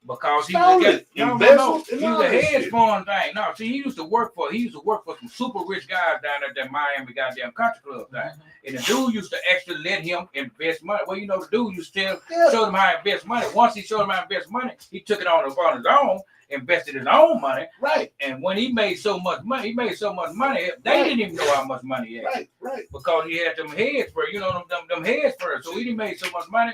Because he Stole was it, no, embezzled, he and was all a that hedge shit. fund thing. No, see, he used to work for some super rich guys down at that Miami goddamn country club thing. And the dude used to actually let him invest money. Well, you know, the dude used to show him how to invest money. Once he showed him how to invest money, he took it on his own, invested his own money. Right. And when he made so much money, they didn't even know how much money he had. Right. Because he had them heads first, you know, them heads first. So he didn't make so much money.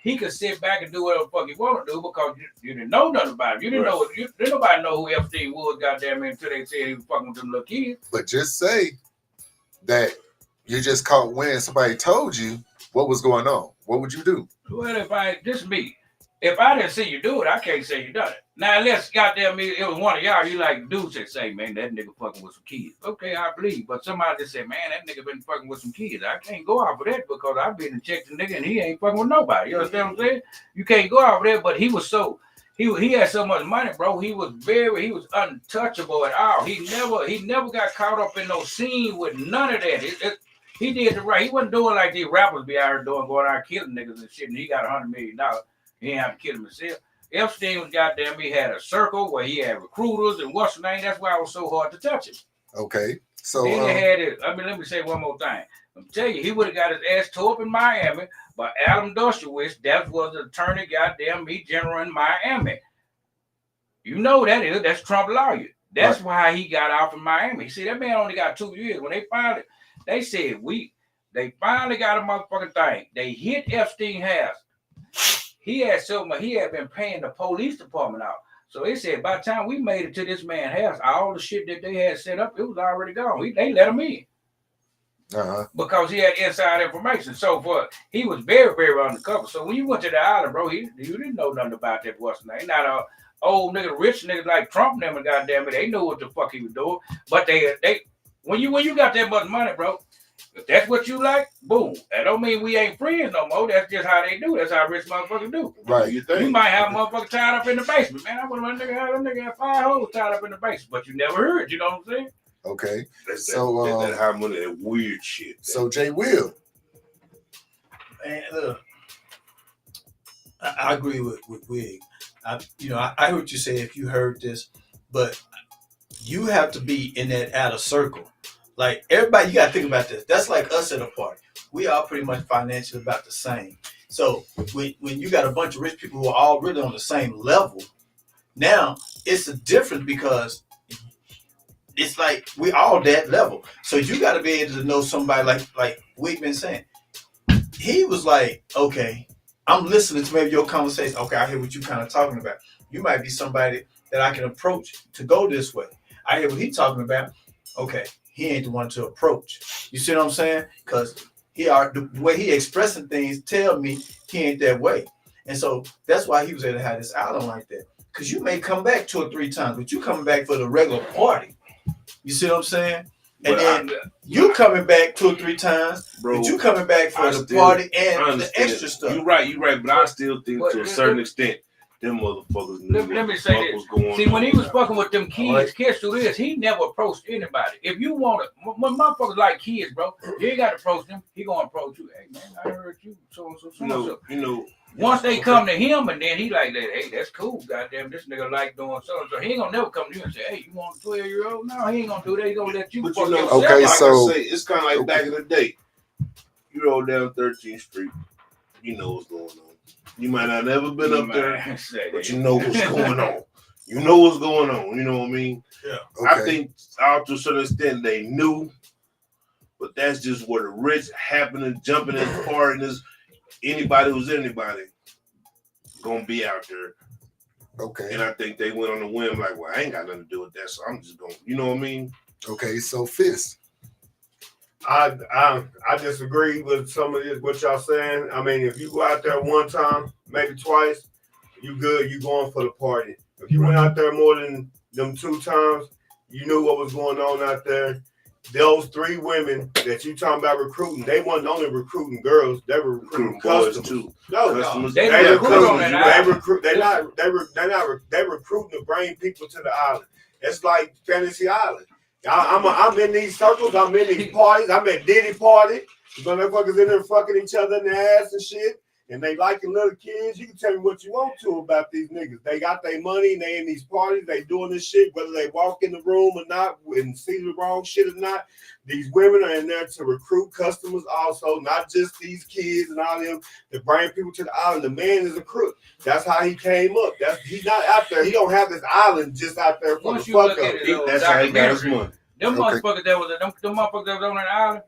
He could sit back and do whatever the fuck he want to do because you didn't know nothing about him. You didn't know. Didn't nobody know who Epstein was, goddamn it, until they said he was fucking with them little kids. But just say that you just caught wind. Somebody told you what was going on. What would you do? Well, if I didn't see you do it, I can't say you done it. Now, unless goddamn me, it was one of y'all, you like dudes that say, man, that nigga fucking with some kids. Okay, I believe. But somebody just said, man, that nigga been fucking with some kids. I can't go off of that because I've been and checked the nigga and he ain't fucking with nobody. You understand what I'm saying? You can't go off of that, but he was so, he had so much money, bro. He was untouchable at all. He never got caught up in no scene with none of that. He did the right. He wasn't doing like these rappers be out here doing, going out killing niggas and shit, and he got $100 million. He ain't have to kill him himself. Epstein was goddamn, he had a circle where he had recruiters and what's the name. That's why it was so hard to touch him. Okay. So then he had it. I mean, let me say one more thing. I'm telling you, he would have got his ass tore up in Miami by Adam Dershowitz. That was the attorney, goddamn me, general in Miami. You know that is. That's Trump lawyer. That's why he got out in Miami. See, that man only got 2 years. When they finally, they said they finally got a motherfucking thing. They hit Epstein's house. He had so much, he had been paying the police department out. So they said by the time we made it to this man's house, all the shit that they had set up, it was already gone. They let him in. Because he had inside information. So he was very, very undercover. So when you went to the island, bro, you didn't know nothing about that what's name. Not a old nigga, rich niggas like Trump and them, goddamn it, they knew what the fuck he was doing. But they when you got that much money, bro, if that's what you like, boom. That don't mean we ain't friends no more. That's just how they do. That's how rich motherfuckers do. Right. You might have a motherfucker tied up in the basement. Man, I want my nigga have 5 hoes tied up in the basement, but you never heard, you know what I'm saying? Okay. So that high money, that weird shit. So Jay Will. Man, look, I agree with Wig. I heard what you say if you heard this, but you have to be in that outer circle. Like everybody, you gotta think about this. That's like us at a party. We are pretty much financially about the same. So when you got a bunch of rich people who are all really on the same level, now it's a difference because it's like we all that level. So you got to be able to know somebody like we've been saying. He was like, okay, I'm listening to maybe your conversation. Okay, I hear what you kind of talking about. You might be somebody that I can approach to go this way. I hear what he's talking about. Okay, he ain't the one to approach. You see what I'm saying? Because the way he expressing things tell me he ain't that way. And so that's why he was able to have this island like that. Because you may come back 2 or 3 times, but you coming back for the regular party. You see what I'm saying? And then you coming back 2 or 3 times, bro, but you coming back for the party and the extra stuff. You're right, but I still think to a certain extent, them motherfuckers knew let me say this. See, when he was fucking with them kids, catch through this, he never approached anybody. If you want to, when motherfuckers like kids, bro, you ain't got to approach them. He gonna approach you. Hey man, I heard you so. You know. Once they come to him, and then he like that. Hey, that's cool. Goddamn, this nigga like doing so. He ain't gonna never come to you and say, "Hey, you want a 12-year-old?" No, he ain't gonna do that. He gonna let you. But fuck you know, yourself. okay, like so I say, it's kind of like back in the day. You roll down 13th Street, you know what's going on. You might not never been up there, but you know what's going on. You know what's going on. You know what I mean? Yeah. Okay. I think out to a certain extent they knew, but that's just where the rich happening, jumping in the car, and there's anybody who's anybody gonna be out there. Okay. And I think they went on a whim, like, well, I ain't got nothing to do with that, so I'm just going. You know what I mean? Okay. So Fist. I disagree with some of this, what y'all saying. I mean, if you go out there one time, maybe twice, you good. You going for the party. If you went out there more than them 2 times, you knew what was going on out there. Those 3 women that you talking about recruiting, they wasn't only recruiting girls, they were recruiting customers too. No, Customers. They They recruiting to bring people to the island. It's like Fantasy Island. I'm in these circles. I'm in these parties. I'm at Diddy party. The motherfuckers in there fucking each other in the ass and shit. and they liking little kids, you can tell me what you want to about these niggas. They got their money and they in these parties, they doing this shit, whether they walk in the room or not and see the wrong shit or not. These women are in there to recruit customers also, not just these kids and all them, to bring people to the island. The man is a crook. That's how he came up. He's not out there. He don't have this island just out there for Once the you fuck look up. at it, That's how he got his money. Them motherfuckers that was them motherfuckers that was on that island,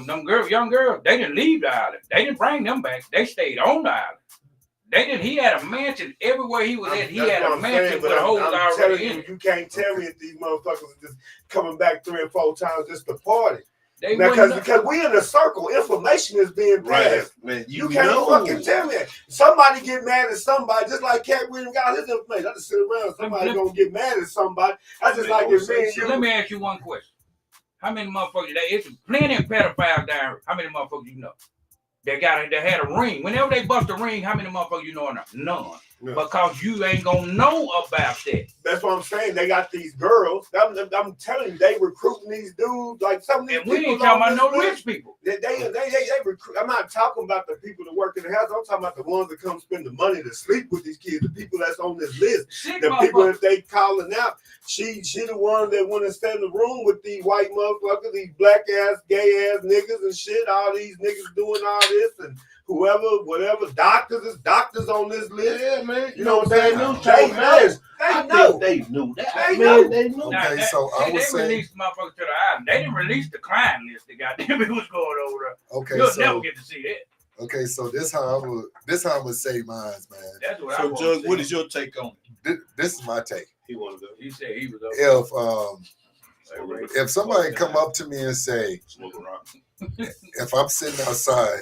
them girls, young girls, they didn't leave the island. They didn't bring them back. They stayed on the island. They didn't. He had a mansion everywhere he was at. He had a mansion with holes already in it. You can't tell me if these motherfuckers are just coming back 3 or 4 times just to party. They Because we in a circle, information is being passed. Right, man. You can't fucking tell me. Somebody get mad at somebody, just like Cat Williams got his information. I just sit around. Somebody gonna get mad at somebody. I just like it. So let me ask you one question. How many motherfuckers? It's plenty of pedophiles down here. How many motherfuckers you know? They had a ring. Whenever they bust a ring, how many motherfuckers you know are not? None. No. Because you ain't gonna know about that. That's what I'm saying. They got these girls. I'm telling you, they recruiting these dudes like some of these people. And we ain't talking about no rich people. They recruit. I'm not talking about the people that work in the house. I'm talking about the ones that come spend the money to sleep with these kids. The people that's on this list. The people that they calling out. She the one that went and stay in the room with these white motherfuckers, these black ass, gay ass niggas and shit. All these niggas doing all this and whoever, whatever, doctors on this list. Yeah, man. You know what I'm saying? They knew that. They knew. Okay, so I was saying, they released motherfuckers to the island. They didn't release the client list. They got them who was going over there. Okay, You'll never get to see that. Okay, so this how I would say mine, man. That's what so, Judge, what is your take on it? This is my take. He wanted to go. He said he was over. If somebody come up to me and say, if I'm sitting outside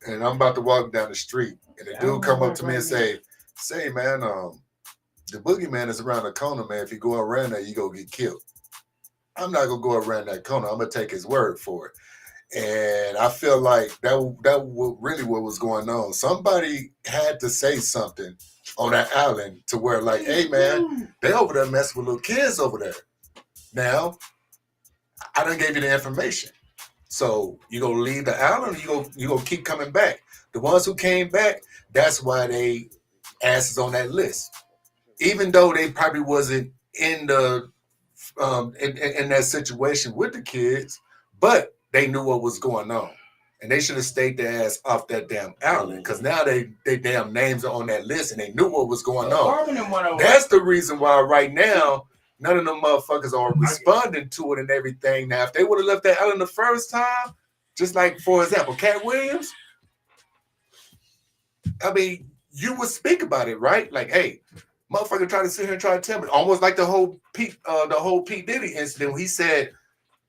and I'm about to walk down the street, and the dude come up to me and say, man, the boogeyman is around the corner, man. If you go around there, you gonna get killed. I'm not gonna go around that corner. I'm gonna take his word for it. And I feel like that really what was going on. Somebody had to say something on that island to where, like, hey man, they over there messing with little kids over there. Now, I done gave you the information. So you gonna leave the island, or you gonna keep coming back. The ones who came back, that's why they asses on that list. Even though they probably wasn't in the in that situation with the kids, but they knew what was going on. And they should have stayed their ass off that damn island, because now they damn names are on that list and they knew what was going on. That's the reason why right now none of them motherfuckers are responding to it and everything. Now, if they would have left that island the first time, just like, for example, Cat Williams, I mean, you would speak about it, right? Like, hey, motherfucker tried to sit here and try to tell me, almost like the whole P Diddy incident when he said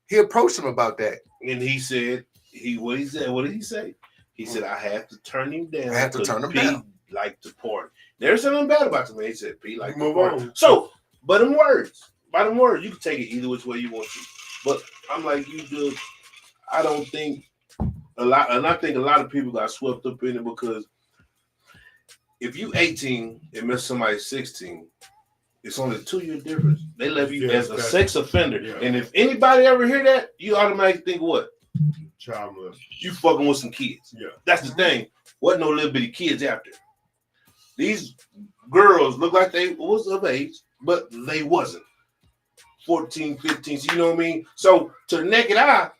he approached him about that. And he said, what did he say? He said, I have to turn him down. I have to turn him down. Like to party. There's something bad about the man. He said, P like move to party. on. So, by them words, you can take it either which way you want to. But I'm like you do. I don't think a lot, and I think a lot of people got swept up in it because if you 18 and miss somebody 16, it's only a 2-year difference. They left you as a sex offender. Yeah. And if anybody ever hear that, you automatically think what? Child molester. You fucking with some kids. Yeah. That's the thing. Wasn't no little bitty kids out there. These girls look like they was of age, but they wasn't. 14, 15, so you know what I mean? So to the naked eye,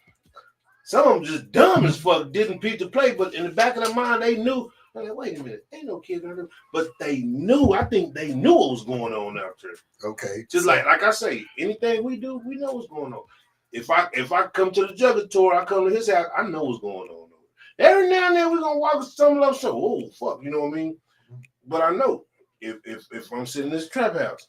some of them just dumb as fuck, didn't peep the play, but in the back of their mind, they knew. Like, wait a minute, ain't no kids out there. But they knew, I think they knew what was going on out there. Okay. Just like I say, anything we do, we know what's going on. If I come to the Jugger tour, I come to his house, I know what's going on. Every now and then we're gonna walk with some love show. Oh fuck, you know what I mean? But I know if I'm sitting in this trap house,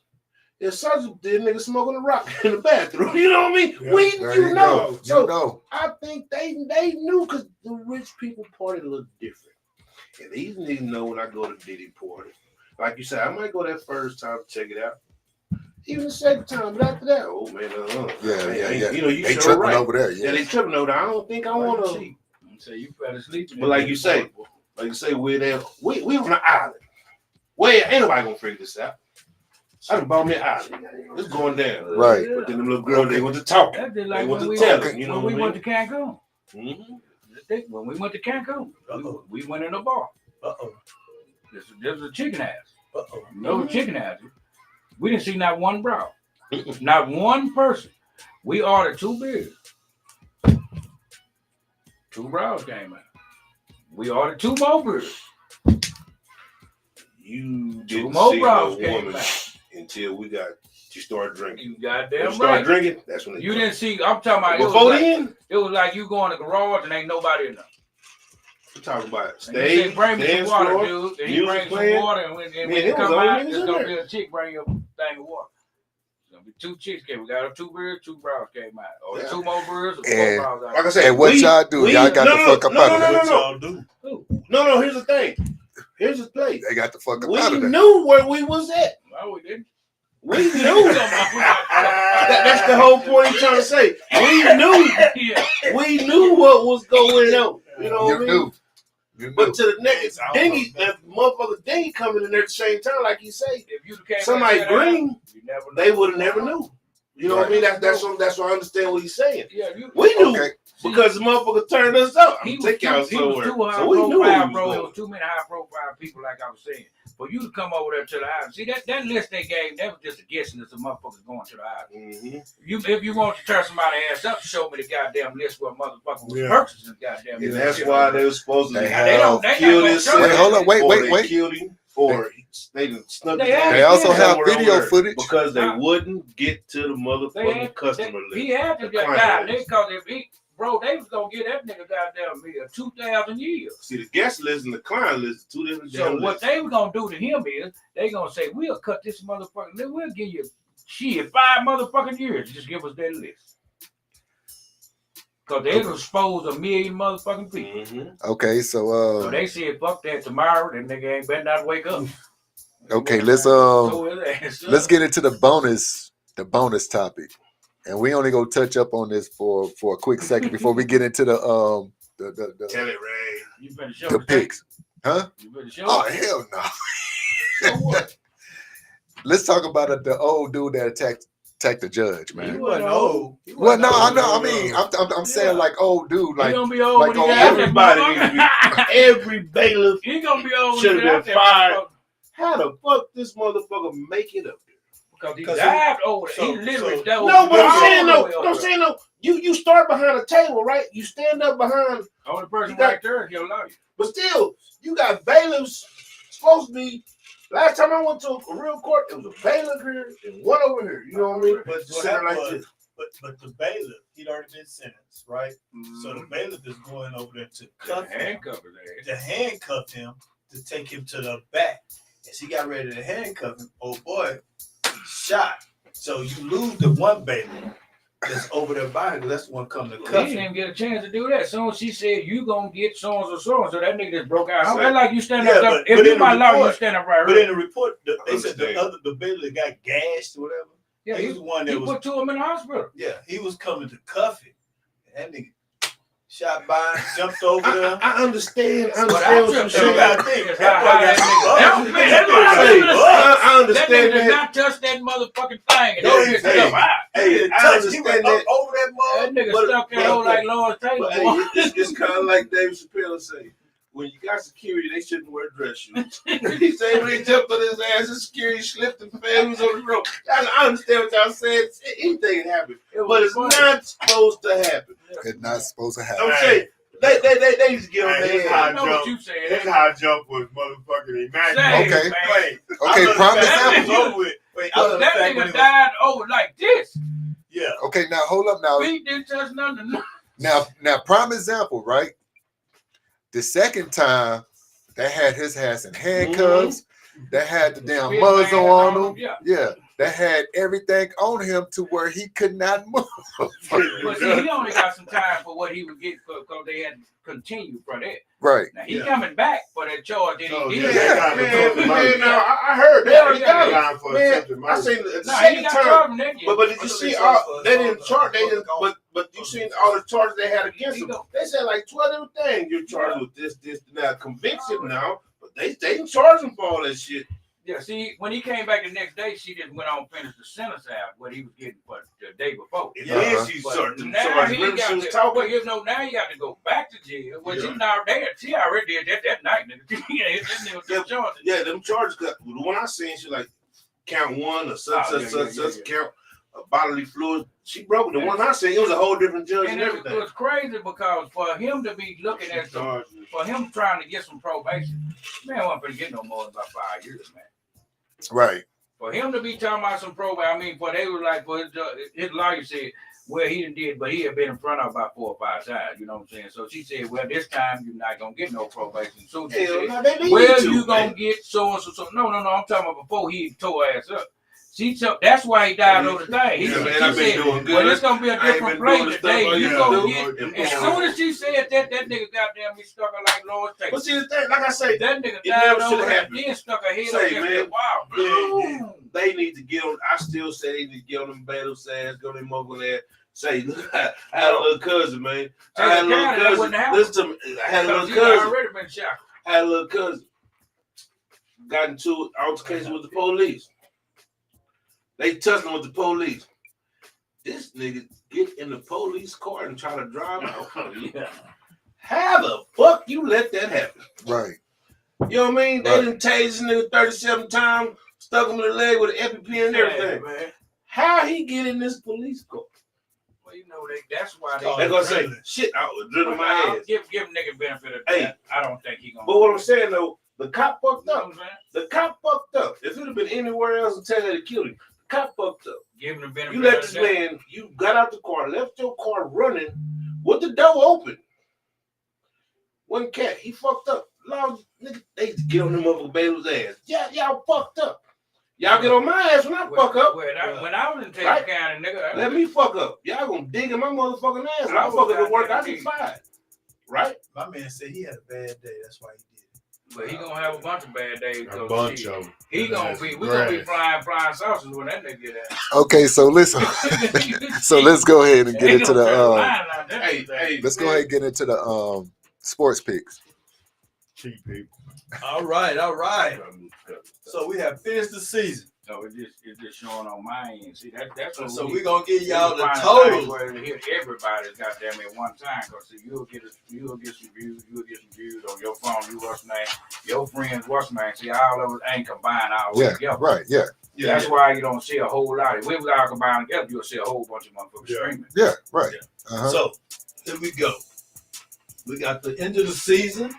if Sergeant did nigga smoking a rock in the bathroom, you know what I mean? Yeah, you know. So I think they knew because the rich people party a little different. And these niggas know when I go to Diddy party. Like you said, I might go that first time to check it out. Even the second time, but after that, oh man, yeah. You know, you they tripping right. over there. Yeah, they tripping over there. I don't think I want to. So you better sleep. But like you say, we're there. We on the island. Where ain't nobody gonna figure this out. I done bought me an island. It's going down. Right. But then them little girls, they went to talk. That's They like went when to we tell them. You know when we what went to Cancun. Mm-hmm. when we went to Cancun. We went in a bar. This was a chicken ass. No chicken ass. We didn't see not one brow, not one person. We ordered 2 beers. 2 brows came out. We ordered 2 more beers. You 2 didn't more see brows no came woman out. until you started drinking. You goddamn When you right. start drinking, that's when they You come. didn't see. I'm talking about. Before then, it was like you go in the garage and ain't nobody in there. we're talking about And you stage, say, bring me some dance water, floor, dude. And he music brings some playing. water, and when Man, you it was come old out, niggas there's in gonna there. be a chick bring you a thing of water. There's gonna be 2 chicks came. We got her 2 beers, 2 brows came out. Or Yeah. 2 more beers, or 4 And- brows out. Like I said, And what y'all do? Y'all got the fuck up out of there. Y'all do. No, here's the thing. Here's the play. They got the fuck up We out of there. knew where we was at. No, we didn't. We knew. That's the whole point he's trying to say. We knew. Yeah. We knew what was going on. You know what I mean? You knew. But to the next dingy, that motherfucker dingy coming in there at the same time, like you say, If you came somebody back there, green, you never know. they would have never knew. You know what I mean? That's why I understand what he's saying. Yeah, We knew Okay. because the motherfucker turned us up. He I'm was taking y'all too, he was somewhere. too high So we knew profile, where we bro. was It going. was too many high profile people, like I was saying. For you to come over there to the house, see that list they gave, that was just a guessing list of motherfuckers going to the house. Mm-hmm. If you want to turn somebody's ass up, show me the goddamn list where motherfucker was Yeah. purchasing the goddamn And list. that's why they were supposed to They They don't. They kill not gonna this. show Wait, you. hold up, wait, or wait, they wait. killed him, or they snuck They his had- They ass also have somewhere video over there footage. because they wouldn't get to the motherfucking customer list. He had to The get client died. list. Because if he, bro, they was gonna get that nigga goddamn meal 2,000 years. See, the guest list and the client list are 2 different So damn what lists. they were gonna do to him is they gonna say, we'll cut this motherfucker. We'll give you shit 5 motherfucking years. Just give us that list. Cause they expose 1 million motherfucking people. Mm-hmm. Okay, So so they said, fuck that tomorrow. That nigga ain't better not wake up. okay, let's get into the bonus topic. And we only gonna touch up on this for a quick second before we get into the Tell it, Ray. You better show the picks. Huh? You better show Oh it. hell no. So what? Let's talk about the old dude that attacked the judge, He man. wasn't old. He Well, wasn't no, I old. know. I mean, I'm saying like old dude, He like gonna be old like when he old get out that Everybody motherfucker. needs to be. Every bailiff He gonna be old when should he get have out been that fired. motherfucker. How the fuck this motherfucker make it up there? Because he 'Cause died over so- there. He literally so- died. No, but I'm saying all no. the way What up I'm there. saying no. You start behind a table, right? You stand up behind, Only person You got- right there is your lawyer. but still, you got bailiffs supposed to be. Last time I went to a real court, it was a bailiff here and one over here. You know what I mean? But Sitting that like was- this. But the bailiff, he'd already been sentenced, right? So the bailiff is going over there to cuff him, Handcuff his ass. to handcuff him, to take him to the back. As he got ready to handcuff him, oh boy, shot. So you lose the one bailiff that's over there by him, 'cause that's the one coming to He cuff didn't him. even get a chance to do that. As soon as she said, you gonna get so-and-so, that nigga just broke out. So- That's like you stand Yeah, up. but If you in my the lawyer, you report- stand up right But here. in the report, they said Understand. the bailiff got gashed or whatever. Yeah, he was the one that he was put 2 of them in the hospital. Yeah, he was coming to cuff him. And that nigga shot by, jumped over there. I understand. I But understand what I you're tripped saying. You gotta think, That's that how boy got that some nigga- bugs. That's what That I'm nigga saying. got I That understand nigga did that. not touch that motherfucking thing. And No, that he nigga didn't. stuck out. Hey, I He understand went that. over that That mug. nigga But- stuck that but- hole like Lawrence Taylor. But boy. hey, it's kind of like Dave Chappelle say, when you got security, they shouldn't wear dress shoes. He said when he jumped on his ass, his security slipped and fell. He was on the road. I understand what y'all saying. Anything can happen, but it's not supposed to happen. it's not supposed to I'm happen. saying they just get on Hey, their it's head. I hot know what jump. you saying. His high jump was motherfucking immaculate. Same, Okay. man. Wait, Okay, I love prime the fact when it example. was over with. Wait, I love the That fact when nigga it was. died over like this. Yeah. Okay, now hold up now. Feet didn't touch nothing. Now prime example, right? The second time they had his ass in handcuffs, they had the damn Spit muzzle man on on him. him, yeah. Yeah, they had everything on him to where he could not move. But see, he only got some time for what he would get because they had to continue for that. Right. Now he coming back for that charge that Oh, he yeah, did. yeah. Man, no, I heard they already got it. Line for Man, attempted I murder. seen the Nah, he second got time. charged from that yet. But did you see all they didn't charge they didn't but you seen all the charges they had against him. They said like 12 different things. You're charged with this, now conviction now, but they didn't charge him for all that shit. Yeah, see, when he came back the next day, she just went on and finished the sentence out what he was getting for the day before. And then she But started. now She he was got to, talking. well, you know, now you got to go back to jail. Well, she already did that night, nigga. That nigga was charged. Yeah, them charges. The one I seen, she like count one or such count bodily fluid. She broke it. The one I seen, it was a whole different judge and everything. It was crazy because for him to be looking at for him trying to get some probation, man, wasn't gonna get no more than about 5 years, man. Right. For him to be talking about some probation, I mean, for they were like, for his lawyer said, well, he did, but he had been in front of about 4 or 5 times. You know what I'm saying? So she said, well, this time you're not gonna get no probation. So she said, well, you gonna get so and so. So no, I'm talking about before he tore ass up. That's why he died on the thing. She said, well, it's gonna be a different play today. You gonna get. As soon as she said that nigga goddamn me stuck her like Lord Taylor. But see the thing, like I say, that nigga died over there, then stuck her head up there. Wow, they need to get on. I still say they need to get on them bailiff's ass, go to them over there. Say, look, I had a little cousin, man. I had a little cousin. Listen to me. I had a little cousin. Already been shot. I had a little cousin. Got into altercation with the police. They touched him with the police. This nigga get in the police car and try to drive out. How the fuck you let that happen? Right. You know what I mean? They done tased this nigga 37 times, stuck him in the leg with an EpiPen and everything. Man. How he get in this police car? Well, you know, that's why they gonna say, shit, I was drilling my ass. Give nigga benefit of the doubt. I don't think he gonna. But what I'm saying though, the cop fucked up. The cop fucked up. If it had been anywhere else, I'd tell you to kill him. Cop fucked up. Giving the benefit. You let this man, you got out the car, left your car running with the door open. One cat, he fucked up. Lord, nigga, they get on them over bailiff's ass. Yeah, y'all fucked up. Y'all get on my ass when I fuck up. When I was in Taylor County, nigga. Let me fuck up. Y'all gonna dig in my motherfucking ass. When I fuck up at work, I get fired. Right? My man said he had a bad day. That's why he did it. But he gonna have a bunch of bad days. A bunch of them. We gonna be flying saucers when that nigga get out. Okay, so listen. So let's go ahead and get into the let's go ahead and get into the sports picks. Cheap people. All right. So we have finished the season. So it's just showing on my end. See, that's what so we're gonna give y'all the total. Where to hit everybody's goddamn at one time. Cause see, you'll get some views on your phone. You what's name, your friends what's name. See, all of us ain't combined all together. Right. That's why you don't see a whole lot. If we was all combined together, you'll see a whole bunch of motherfuckers streaming. Yeah, right. Yeah. So here we go. We got the end of the season.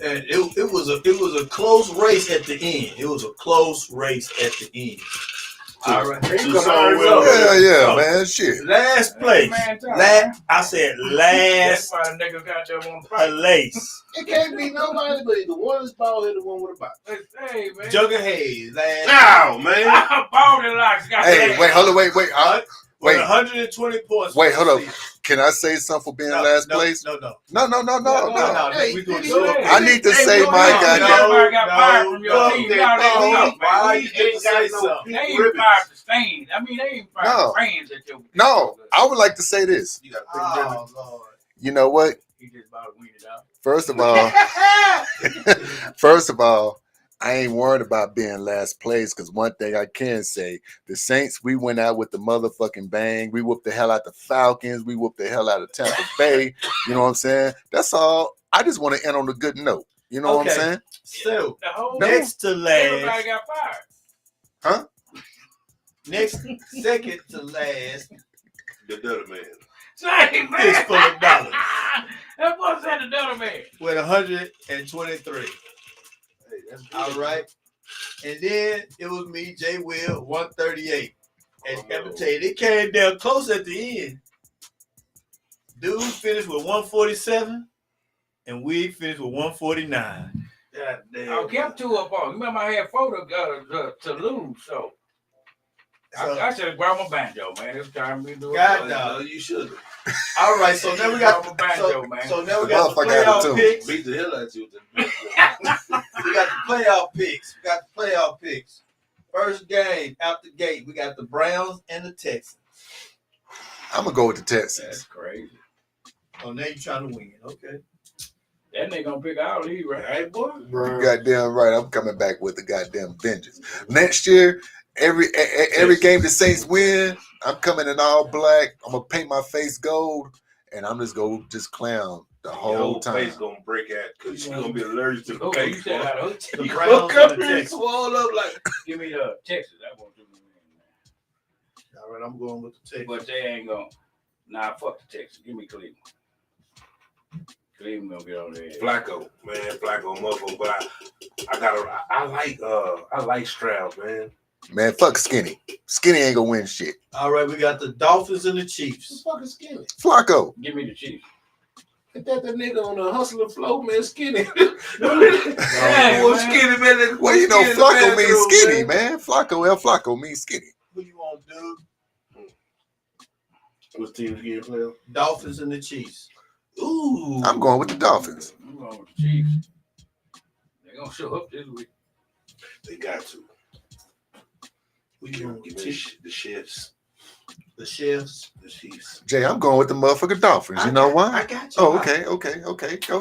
And it was a close race at the end. It was a close race at the end. All right. Man, shit. Last place. I said last place. It can't be nobody but the one that's ball hit the one with a box. Hey, man. Jugger Hayes. No, man. Ball and locks. Hey, wait, hold on, wait. Wait, 120 points. Wait, hold up. Can I say something for being last place? No. Hey, I need to say my goddamn. Everybody got fired from your team. Why you didn't say something? They ain't fired the stain. I mean, they ain't fired the fans at your. No, I would like to say this. Lord. You know what? He just about to wean it out. First of all, I ain't worried about being last place because one thing I can say, the Saints, we went out with the motherfucking bang. We whooped the hell out the Falcons. We whooped the hell out of Tampa Bay. You know what I'm saying? That's all. I just want to end on a good note. You know what I'm saying? So, next to last. Everybody got fired. Huh? Next, second to last. The Dutter Man. Say, man. Fist full of dollars. That boy said the Dutter Man. With 123. All right. And then it was me, Jay Will, 138. And I'm going to tell you, they came down close at the end. Dude finished with 147, and we finished with 149. God damn. I kept 2 up on. You remember I had 4 to lose, so. I should have grabbed my banjo, man. It's time to do it. God, no, you should. All right, so now we got the banjo, man. So now we got the playoff picks. Beat the hell out of you. We got the playoff picks. First game out the gate, we got the Browns and the Texans. I'm gonna go with the Texans. That's crazy. Oh, now you're trying to win. Okay. That nigga gonna pick all these, right? Right, boy. You goddamn right. I'm coming back with the goddamn vengeance. Next year, every game the Saints win, I'm coming in all black. I'm gonna paint my face gold, and I'm just gonna clown the Your whole whole time. face gonna break out because you're gonna be allergic to the Okay, paint. you said how to The You Browns gonna and come the here and Texans. swell up like. give me the Texas. I want to win, man. All right, I'm going with the Texans. But they ain't gonna. Nah, fuck the Texas. Give me Cleveland. Cleveland gonna get on there. Flacco, man, Flacco, motherfucker. But I like Stroud, man. Man, fuck Skinny. Skinny ain't gonna win shit. All right, we got the Dolphins and the Chiefs. Fucking Skinny. Flacco. Give me the Chiefs. Get that nigga on the hustler flow, man. Skinny. Hey, Boy, man. Skinny, man. Well, you know, Skinny in the Flacco means bathroom, skinny, man. Flacco, El Flacco means skinny. Who you want, dude? What's teams getting player? Dolphins and the Chiefs. Ooh. I'm going with the Dolphins. I'm going with the Chiefs. They gonna show up this week. They got to. Who you want? Give me the Chiefs. The Chiefs. The Chiefs. Jay, I'm going with the motherfucking Dolphins. You know why? I got you. Oh, okay. Go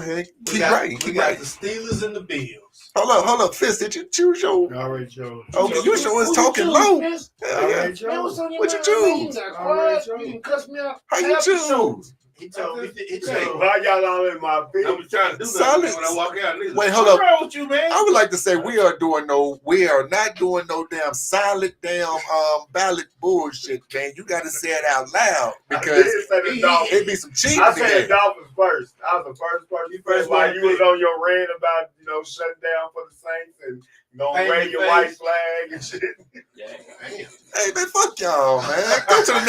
ahead. We Keep got, writing. we Keep got writing. the Steelers and the Bills. Hold up, Fist. Did you choose your? All right, Joe. Okay, you sure is talking low. Hell All yeah. right, Joe. What you choose? You can cuss me out. How you choose? He told me. He Hey, told me. why y'all all in my I face? was trying to do Solid. something when I walk out. Niggas, Wait, hold what's up. wrong with you, man? I would like to say we are not doing no damn solid damn ballot bullshit, man. You got to say it out loud I because did say the Dolphins. it be some cheating I said the today. Dolphins first. I was the first person. first While one you was pick. on your rant about shutting down for the Saints and gonna Paint wave your your white face. flag and shit. Yeah. Hey man, fuck y'all, man. Go to the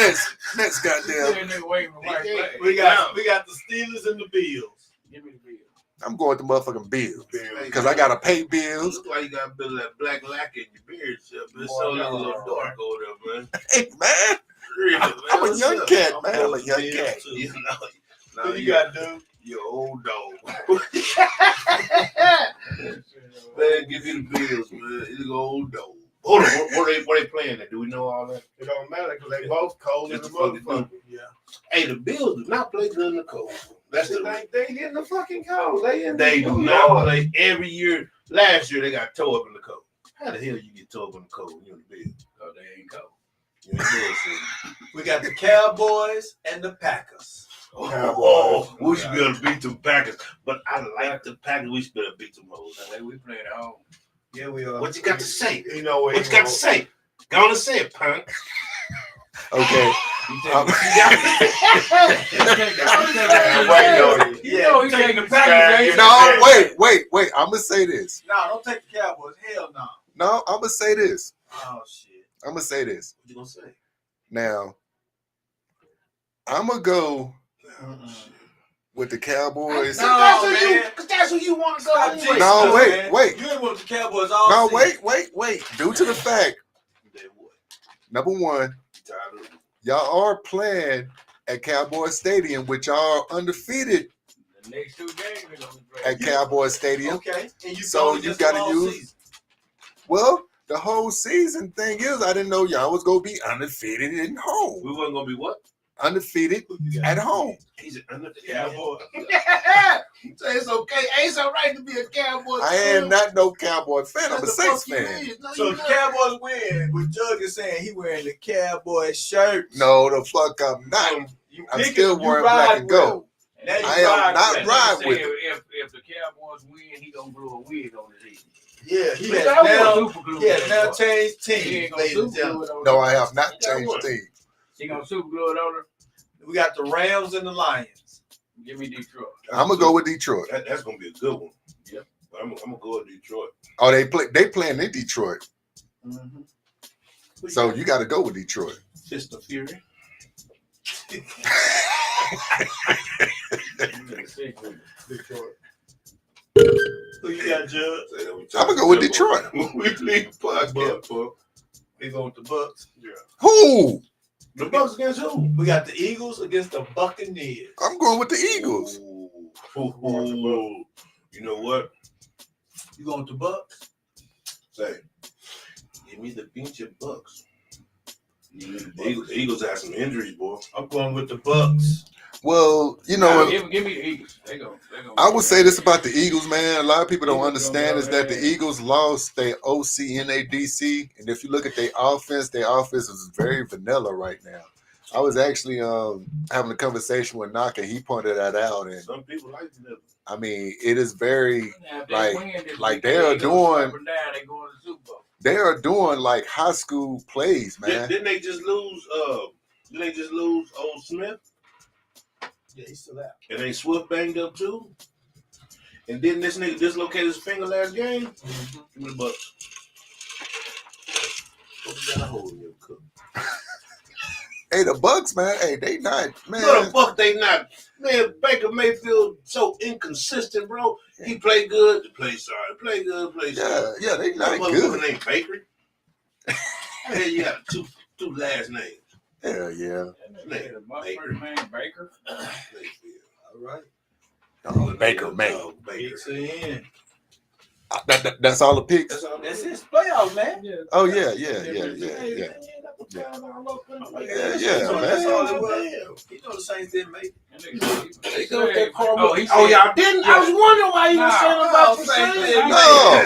next goddamn. That nigga waving the white flag. We got the Steelers and the Bills. Give me the Bills. I'm going with the motherfucking bills because I gotta pay bills. Look like you got a bit of that black lacquer in your beard, shit. But it's so a little dark over there, man. Hey man, Really, man. I'm a What's young up? cat, man. I'm a young cat. You know, Who you got, dude? You're old dog. Man, give me the bills, man. It's old dog. Hold on, what they playing at? Do we know all that? It don't matter because they both cold as a Just the fucking motherfucker. Yeah. Hey, the Bills do not play good in the cold. That's the They in the fucking cold. They do not play every year. Last year they got toe up in the cold. How the hell you get toe up in the cold when you're in the Bills? Cause they ain't cold. You ain't bullshit. We got the Cowboys and the Packers. Oh, we should be able to beat the Packers. But I like the Packers. We should be able to beat them hoes. Like we playing at home. Yeah, we are. What you got to say? You know what? What you got to say? Go on and say it, punk. Okay. You know he taking the Packers. ain't he? No, wait. I'm gonna say this. No, don't take the Cowboys. Hell no. No, I'm gonna say this. Oh shit. I'm gonna say this. What you gonna say? Now, I'm gonna go Mm-mm. with the Cowboys. Because that's who you want to go Stop with. jinxing No, us, wait, man. wait. You ain't want the Cowboys all No, season. wait. Due to the fact, They would. number one, Tired of y'all are playing at Cowboy Stadium, which y'all are undefeated The next two games we gonna play. at Cowboy Stadium. Okay. And you So going you against gotta them all use- season. Well, the whole season thing is, I didn't know y'all was gonna be undefeated at home. We wasn't gonna be what? Undefeated Who you got? at home. He's an undefeated Cowboy. So it's okay. It's all right to be a Cowboy. I am not no Cowboy fan. I'm a Saints fan. So the Cowboys win. But Jug is saying he wearing the Cowboy shirt. No, the fuck I'm not. You I'm pick still it, you wearing ride black and with gold. him. Now you I am ride not with him. ride Say with it. if the Cowboys win, he gonna glue a wig on his head. Yeah, he But has that now, was super glue he has that now boy. changed He teams, ain't gonna ladies and super glue gentlemen. it on No, her. I have not got changed one. teams. He gonna super glue it on her. We got the Rams and the Lions. Give me Detroit. I'm gonna go with Detroit. That's gonna be a good one. Yep. But I'm gonna go with Detroit. Oh, they playing in Detroit, Mm-hmm. so you got to go with Detroit. Fist of Fury. Detroit. Who you got, Judge? I'm gonna go with Detroit. We leave podcast, bro. We going with the Bucks. Who? The Bucks against who? We got the Eagles against the Buccaneers. I'm going with the Eagles. Ooh. You know what? You going with the Bucks? Say, give me the pinche Bucks. The Eagles have some injuries, boy. I'm going with the Bucks. Well, you Nah, know, give me the Eagles. They go. I would say this about the Eagles, man. A lot of people don't Eagles understand gonna is go that the ahead. Eagles lost their OC and their DC, and if you look at their offense is very vanilla right now. I was actually having a conversation with Naka. He pointed that out, and Some people like vanilla. I mean, it is very Now, if they like win this like week, they are Eagles doing up and down, they going to the Super Bowl. they are doing like high school plays, man. Didn't they just lose? Didn't they just lose old Smith? Yeah, he's still out. And they Swift banged up too. And didn't this nigga dislocate his finger last game? Mm-hmm. Give me the Bucks. What you got a hole in your cup? Hey, the Bucks, man. Hey, they not, man. No, the fuck they not. Man, Baker Mayfield so inconsistent, bro. He play good, play sorry. Play good, play sorry. Yeah, they not That good. motherfucker named Baker. Hey, you got two last names. Hell yeah. My first name Baker. All right. Oh, Baker, man. Baker. It's in. That's all the picks. That's his playoffs, man. Oh yeah. Yeah, man. That's all it was. You know the Saints didn't make it. They go with that Oh, he oh, said- y'all didn't? I was wondering why you were Nah. saying about the Oh,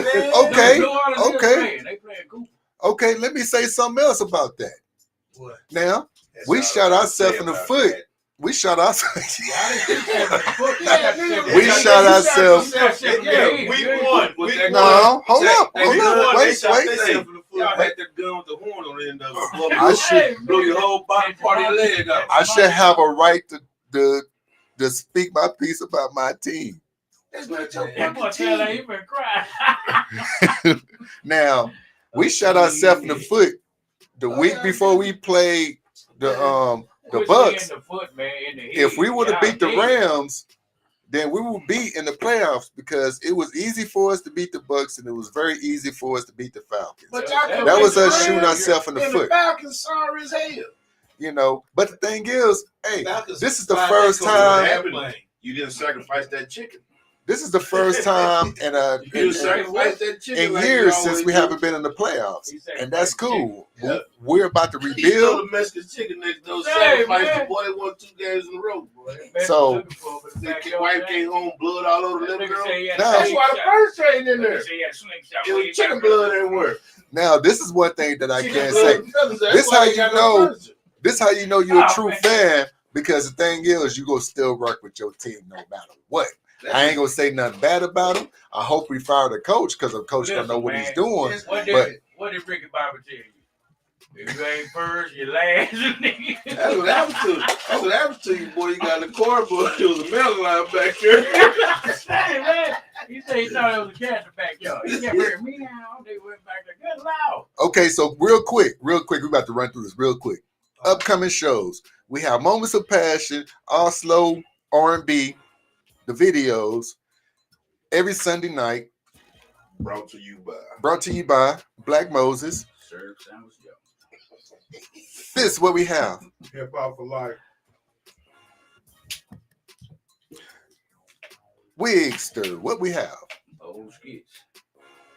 Saints. No. Okay. New Orleans Okay. playing. They playing Cooper. Okay, let me say something else about that. What? Now, That's we all shot I ourselves say in the about foot. that. We shot ourselves. We shot ourselves. Yeah, we won. No, hold up. They Hold won. up. They Wait, shot wait. themselves in the foot. Y'all had that gun with the horn on the end of it. I should Blow your whole bottom part of your leg out. I should have a right to speak my piece about my team. That's not your That boy fucking tell her team. he been crying. Now, we shot ourselves in the foot the week before we played the Bucks. In the foot, man, in the If we would have beat the Rams, Rams, then we would be in the playoffs because it was easy for us to beat the Bucks and it was very easy for us to beat the Falcons. But y'all could That beat was the us shooting Rams, ourselves in the and foot. The Falcons sorry as hell. You know, but the thing is, hey, Falcons this is the fly first that coach on time. an airplane. You didn't sacrifice that chicken. This is the first time You didn't sacrifice that chicken in like you years always since we do. haven't been in the playoffs, He said and that's cool. Yeah. We're about to You rebuild. stole the Mexican chicken next door. Hey, Sacrificed man. the boy. They won 2 games in a row. So- The wife came home, blood all over the living room. No. That's why the first train in there. It was chicken blood everywhere. Now, this is one thing that I Chicken can't blood say. and feathers. That's This why how they you got no know- furniture. This how you know you're a Oh, true man. fan, because the thing is, you gonna still work with your team no matter what. I ain't gonna say nothing bad about him. I hope we fire the coach because the coach don't know what he's doing. What But did Ricky Bobby tell you? If you ain't first, you last. That's what happened to you. That's what happened to you, boy. You got the core, but it was a metal line back there. Hey, man. He said he thought it was a cat in the backyard. He kept hearing meow. They went back there good loud. okay, so real quick, we about to run through this real quick. Upcoming shows. We have Moments of Passion, All Slow R&B, the videos, every Sunday night, Brought to you by. Black Moses. Serve sandwich Joe. This is what we have. Hip hop for life. Wigster, what we have? Old skits.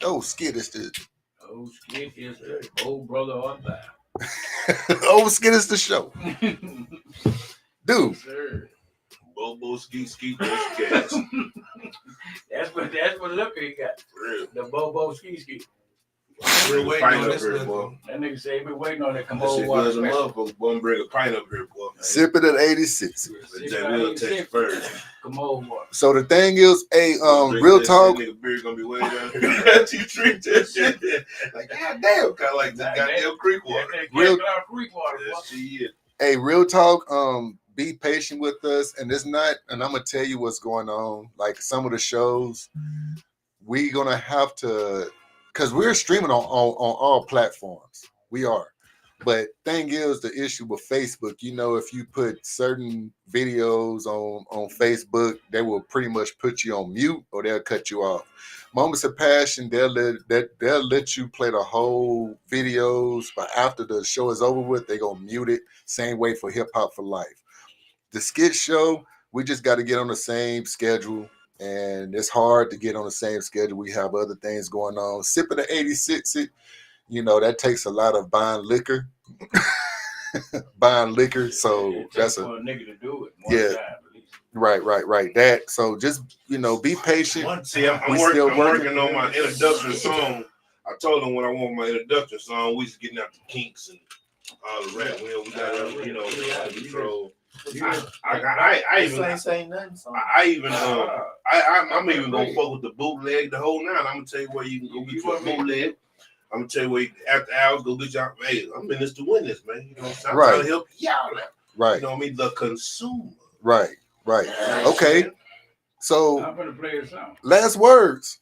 Oh, Skid is the Old skit is the old brother on that. Skid is the show. Dude, Sir. Bobo ski gas. That's what Looker he got. Real. The Bobo ski. Bring a waiting pint on up this here, little- boy. That nigga say he been waiting on that come That old shit water. good as a motherfucker. Boy, bring a pint up here, boy. sip it at 86. But Jay will take it first. Come old water. So the thing is, hey, Drink real that talk. shit, nigga beer gonna be way down here. After you drink that shit, like goddamn, kind of like the goddamn creek water. Real- Creek water. Yeah, boy. she is. Hey, real talk. Be patient with us, and it's not. And I'm gonna tell you what's going on. Like some of the shows, we gonna have to, because we're streaming on all platforms. We are. But thing is, the issue with Facebook, you know, if you put certain videos on Facebook, they will pretty much put you on mute or they'll cut you off. Moments of Passion, they'll let you play the whole videos, but after the show is over with, they gonna mute it. Same way for Hip Hop for Life. The skit show, we just got to get on the same schedule, and it's hard to get on the same schedule. We have other things going on. Sipping the 86, you know, that takes a lot of buying liquor. buying liquor. So It that's takes a for a nigga to do it one Yeah. time at least. right. That so just be patient. One See, I'm We still working on my introduction song. I told them when I want my introduction song, we just getting out the kinks and all the rap. We got under control. I even say nothing. I'm even gonna fuck with the bootleg the whole night. I'm gonna tell you where you can go get your bootleg. I'm gonna tell you where after hours go get y'all. Hey, I'm in this to win this, man. You know, I'm trying to help y'all out. Right. You know what I mean? The consumer. Right. Okay. So I'm gonna play a song. last words.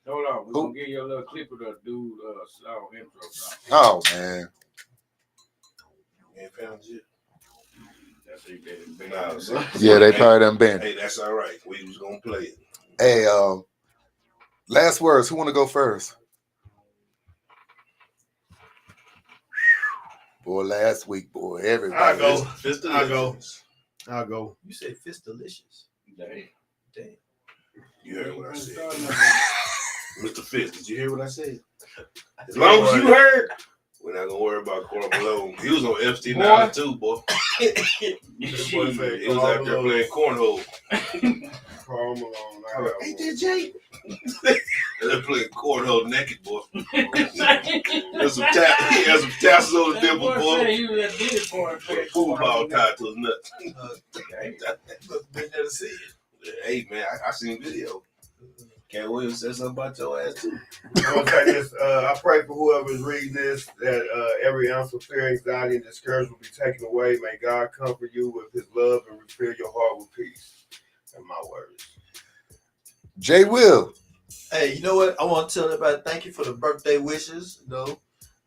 Hold on, we're gonna give you a little clip of the dude song intro song. Oh man. Man, found you. That's it. Yeah, they probably done been. Hey, that's all right. We was gonna play it. Hey, last words. Who want to go first? Boy, last week, boy, everybody. I'll go. You said fist delicious. Damn. You heard what I said. Mr. Fist, did you hear what I said? As long as you heard, we're not gonna worry about Carl Malone. He was on Epstein Island too, boy. He was out there playing cornhole. Carl Malone. Ain't that Jay? They're playing cornhole naked, boy. There's some he has some tassels on the dimple, boy. Pool ball tied to his nuts. Been there to see it. Hey man, I seen video. Cat Williams said something about your ass too. I'm gonna say this. I pray for whoever's reading this that every ounce of fear, anxiety, and discouragement will be taken away. May God comfort you with His love and refill your heart with peace. In my words. Jay Will. Hey, you know what? I want to tell everybody thank you for the birthday wishes. You know,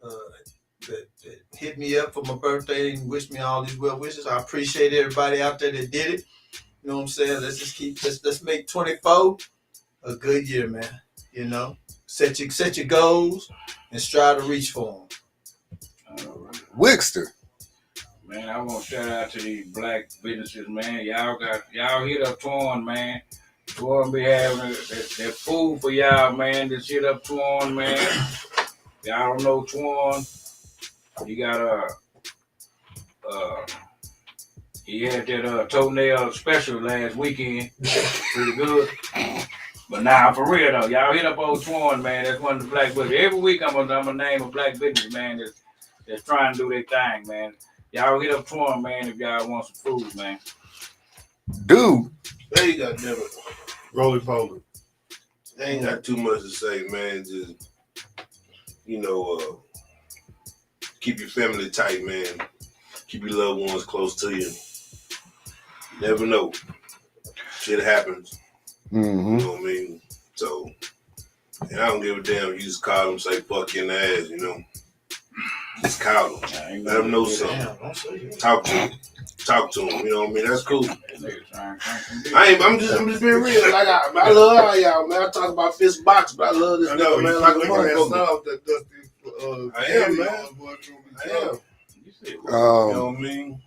that hit me up for my birthday and wish me all these well wishes. I appreciate everybody out there that did it. You know what I'm saying? Let's make 24 a good year, man. You know, set your goals and strive to reach for them. Wickster. Man, I want to shout out to these black businesses, man. Y'all hit up Torn, man. Torn be having that food for y'all, man. This hit up Torn, man. Y'all don't know Torn. He got he had that toenail special last weekend. Pretty good. But nah, for real though, y'all hit up old Torn, man. That's one of the black businesses. Every week I'm gonna name a black business, man, that's trying to do their thing, man. Y'all hit up Torn, man, if y'all want some food, man. Dude. They ain't got never. Roly poly. They ain't got too much to say, man. Just, keep your family tight, man. Keep your loved ones close to you. Never know. Shit happens. Mm-hmm. You know what I mean? So, and I don't give a damn. You just call them, say fuck you in the ass, you know. Just call them. Let them know something. Talk to them. You know what I mean? That's cool. I'm just being real. Like I love all y'all, man. I talk about fist box, but I love this nigga, man. Like a motherfucker. I am, man. I am. You know what I mean?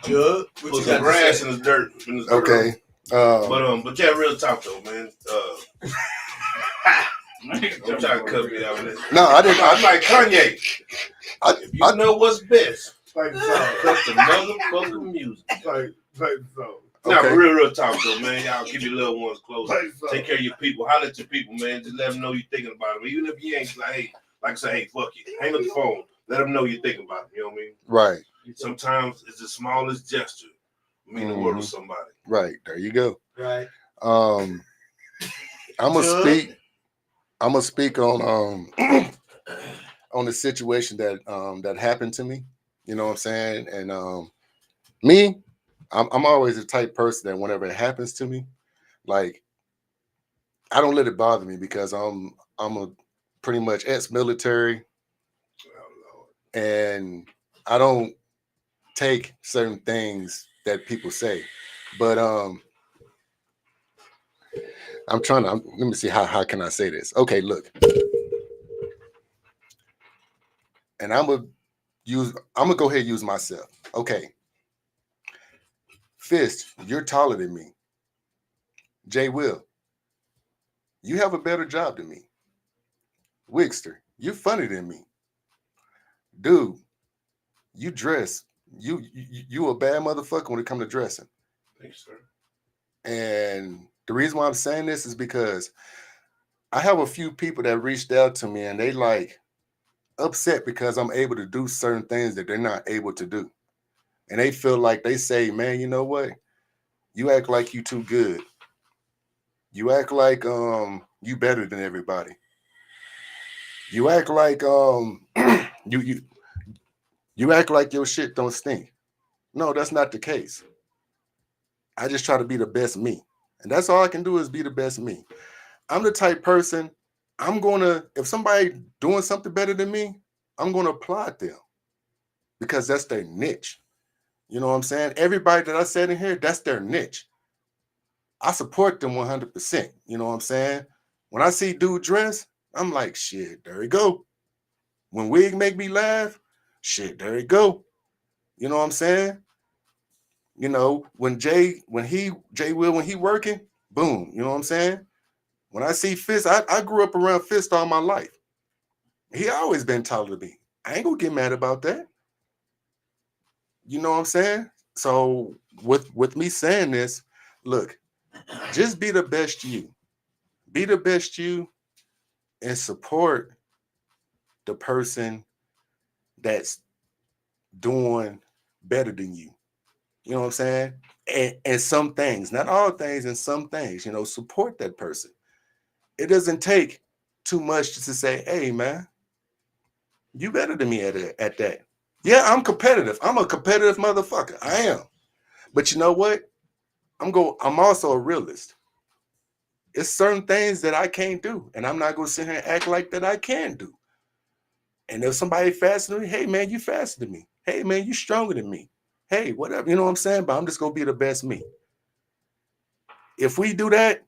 Jug, put some grass in the dirt. Okay. But yeah, real talk though, man. I'm trying to cut me out of this. No, I didn't. I'm like Kanye. If you know what's best, cut the motherfucking music. Now, Okay. real talk though, man. Y'all keep your loved ones close. Take care of your people. Holler at your people, man. Just let them know you're thinking about them. Even if you ain't like, hey, like I say, hey, fuck you. Hang up the phone. Let them know you're thinking about them. You know what I mean? Right. Sometimes it's the smallest gesture. Mean the world to somebody. Right. There you go. Right. I'm gonna speak on on the situation that happened to me. You know what I'm saying? And me, I'm always the type person that whenever it happens to me, like I don't let it bother me because I'm a pretty much ex-military, and I don't take certain things that people say. But I'm trying to let me see how can I say this? Okay, look. And I'm gonna go ahead and use myself. Okay. Fist, you're taller than me. Jay Will, you have a better job than me. Wickster, you're funnier than me. Dude, you dress. You a bad motherfucker when it comes to dressing. Thanks, sir. And the reason why I'm saying this is because I have a few people that reached out to me and they like upset because I'm able to do certain things that they're not able to do. And they feel like they say, man, you know what? You act like you too good. You act like you better than everybody. You act like you act like your shit don't stink. No, that's not the case. I just try to be the best me. And that's all I can do is be the best me. I'm the type person, if somebody doing something better than me, I'm gonna applaud them because that's their niche. You know what I'm saying? Everybody that I said in here, that's their niche. I support them 100%. You know what I'm saying? When I see dude dress, I'm like, shit, there he go. When wig make me laugh, shit, there he go. You know what I'm saying? You know, when Jay when he working, boom, you know what I'm saying? When I see Fist, I grew up around Fist all my life. He always been taller than me. I ain't gonna get mad about that. You know what I'm saying? So with me saying this, look, just be the best you. Be the best you and support the person that's doing better than you. You know what I'm saying? And some things, not all things, and some things, you know, support that person. It doesn't take too much to say, hey, man, you better than me at that. Yeah, I'm competitive. I'm a competitive motherfucker. I am. But you know what? I'm also a realist. It's certain things that I can't do, and I'm not gonna sit here and act like that I can do. And if somebody faster than me, hey man, you faster than me. Hey man, you stronger than me. Hey, whatever, you know what I'm saying? But I'm just gonna be the best me. If we do that,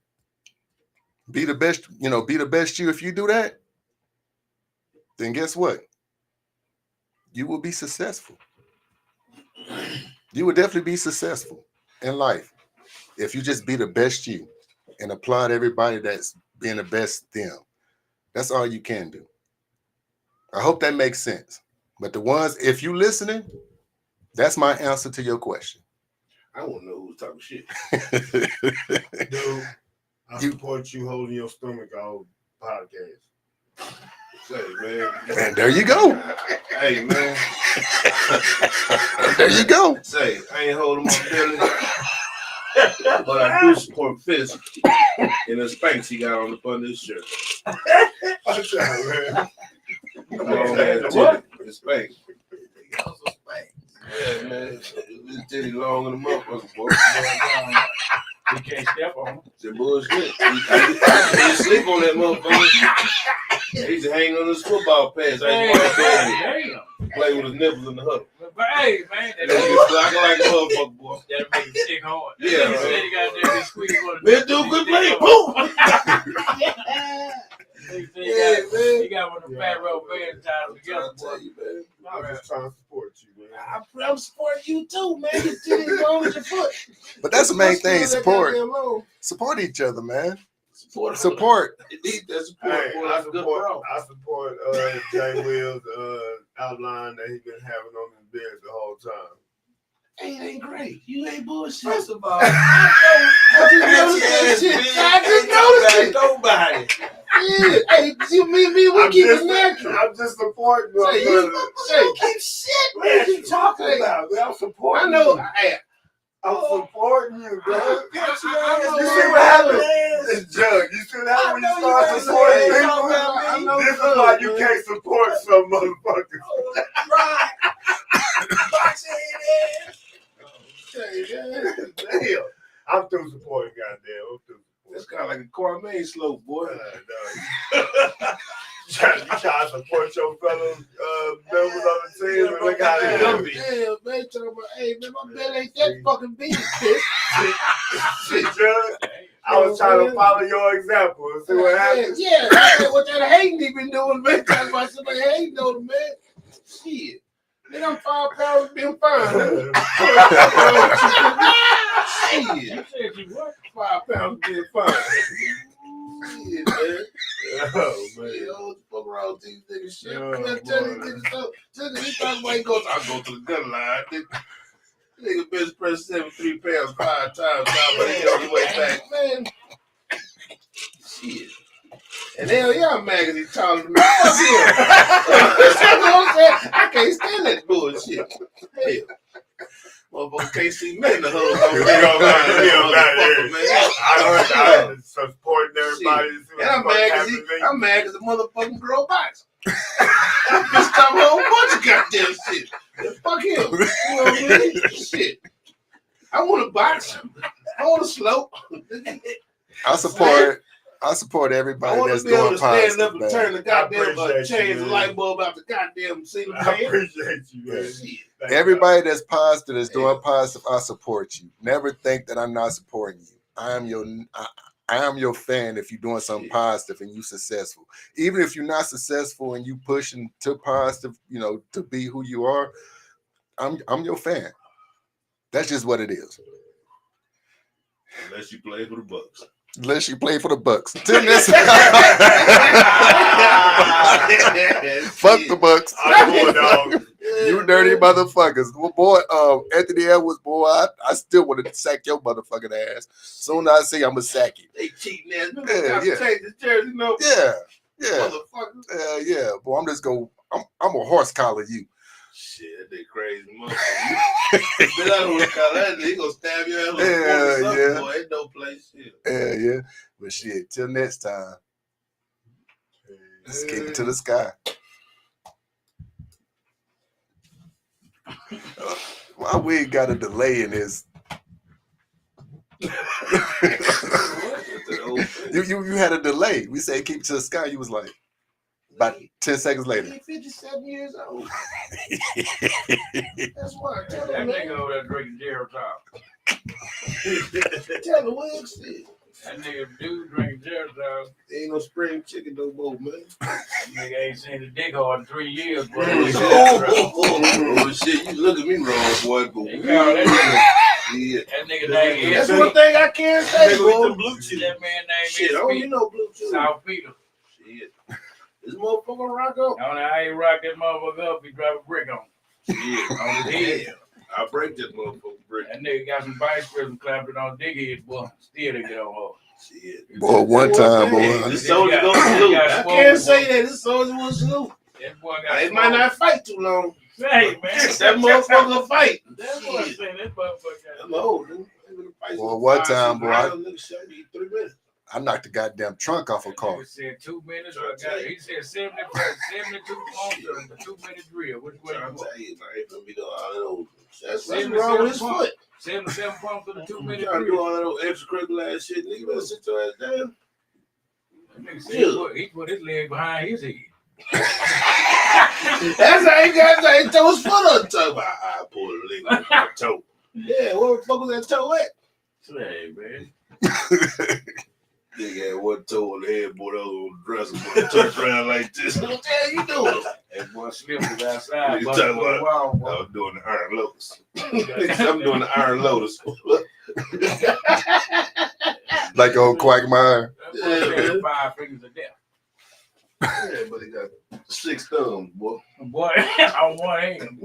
be the best, be the best you. If you do that, then guess what? You will be successful. You will definitely be successful in life if you just be the best you and applaud everybody that's being the best them. That's all you can do. I hope that makes sense. But the ones, if you listening, that's my answer to your question. I want to know who's talking shit. Dude, I support you holding your stomach all podcast. Say, man. And there you go. Hey, man. There you go. Say, I ain't holding my belly. But I do support Fist in the Spanx he got on the front of his shirt. What's that, man? Long ass titty. It's Spanx. Yeah, man. This titty long in the motherfucker, boy. You can't step on him. It's bullshit. He sleep on that motherfucker. He used to hang on his football pads. Damn. Play with his nipples in the huddle. But hey, man, That like a motherfucker, boy. that'll make it stick hard. Yeah, He man. said he got there and squeeze one. Man, do good play. Boom. He got one of the fat rubber bands tied together, boy. I'm just trying to support you, man. I'm supporting you too, man. Your titty long as your foot. But that's the main thing, support each other, man. Support. That's support. Hey, Boy, I that's good, bro. support Jay Will's outline that he's been having on his bed the whole time. Hey, it ain't great. You ain't bullshit. First of all, I just noticed it. Nobody. yeah, hey, you mean me? We keep it natural. I'm just supporting you. Say, keep shit. What you talking about? Man, I'm supporting I know. you. Hey, I'm supporting you, bro. You I see what happened? This jug. You see what happened when you start supporting people? This is why you can't support some motherfuckers. right. Damn. I'm through supporting, goddamn. I'm through That's kind of like a Kwame slope, boy. You try to support your fellow members on the team, and look how they do it. Yeah, man, talking about, hey, man, my belly ain't that fucking big, bitch. Shit, Judge. I was trying to follow your example and see what happens. Yeah, that's what that hating he been doing, man. Talking about somebody hating on him, man. Shit. Nigga, I'm 5 pounds being fine. Shit. You said you what? 5 pounds being fine. Shit, man. Oh, man. Yeah, what the fuck wrong with these niggas? Shit. Oh, Man, tell these niggas so. He thought why you go? I go to the gun line. Nigga bench press 73 pounds 5 times now, but he on the way back, man. Shit. And hell yeah, I'm mad because he's taller than me. Fuck him. You know what I'm saying? I can't stand that bullshit. Hell. Motherfucker can't see me in the hood. I'm supporting everybody. And I'm mad because the motherfucking girl box. That bitch come home a bunch of goddamn shit. Fuck him. You know what I mean? Shit. I want to box. I want to slope. I support I everybody want that's to be able doing to stand positive, up and man. turn the goddamn appreciate change you, the man. light bulb out the goddamn ceiling I fan. appreciate you, man. Shit. Everybody that's positive, that's doing positive, I support you. Never think that I'm not supporting you. I am your fan if you're doing something positive and you successful. Even if you're not successful and you pushing to positive, you know, to be who you are, I'm your fan. That's just what it is. Unless you play for the Bucks. Unless you play for the Bucks. Till next fuck the Bucks. You dirty motherfuckers. Well, boy, Anthony Edwards, boy, I still want to sack your motherfucking ass. Soon as I see I'm gonna sack you. They cheating ass. Yeah. Change the jersey, you know. Yeah. Motherfucker. Yeah. Boy, I'm just gonna I'm a horse collar you. Shit, they crazy motherfucker. But I don't call that. He gonna stab your ass with a fork or something, boy. Ain't no place. Shit. Yeah. But shit, till next time. Let's keep it to the sky. My wig got a delay in this. you had a delay. We said keep it to the sky. You was like about 10 seconds later. He's 57 years old. That's why I tell That him, nigga man. over there drinking Gerald Top. Tell the wig shit. That nigga dude drinking Gerald Top. Ain't no spring chicken no more, man. That nigga ain't seen the dick hard in 3 years, bro. Oh, shit, you look at me wrong, boy. But They call that nigga. yeah. That nigga name That's is one thing I can't say, boy. That man name Shit, I is don't even know blue chew. South Peter. Shit. This motherfucker rock up. I don't know how he rock that motherfucker up. He drive a brick on. Shit. On his head. I break that motherfucker brick. That nigga got some vice grips and clapped it on dick head, boy. Still they get on hard. Shit. Boy, one time, boy. This soldier gonna salute. I can't say that. This soldier will salute. That boy got It might not fight too long. Hey, man. That motherfucker fight. That boy saying that motherfucker. I'm old, dude. Boy, one time, boy, I 3 minutes. knocked the goddamn trunk off a car. He said 2 minutes. He said 72 points or the 2 minute drill. Which way I'm you want? telling you, man, for me to all those. That's wrong with his foot. 77 pumps for the 2 minute Trying to do drill. all that old extracurricular ass shit. Nigga, better sit your ass down. That nigga said he put his leg behind his head. That's how he got that. He throw his foot on the toe. I pulled the leg on my toe. Yeah, where the fuck was that toe at? Hey, man. Nigga had one toe on the headboard, other on the dresser, but turned around like this. What the hell you doing? That boy slipped it outside. You But talking about- wow, I boy. was doing the Iron Lotus. I'm doing the Iron Lotus. Like old Quagmire. That boy said 5 fingers of death. Yeah, but he got 6 thumbs, boy. Boy, on one hand, boy.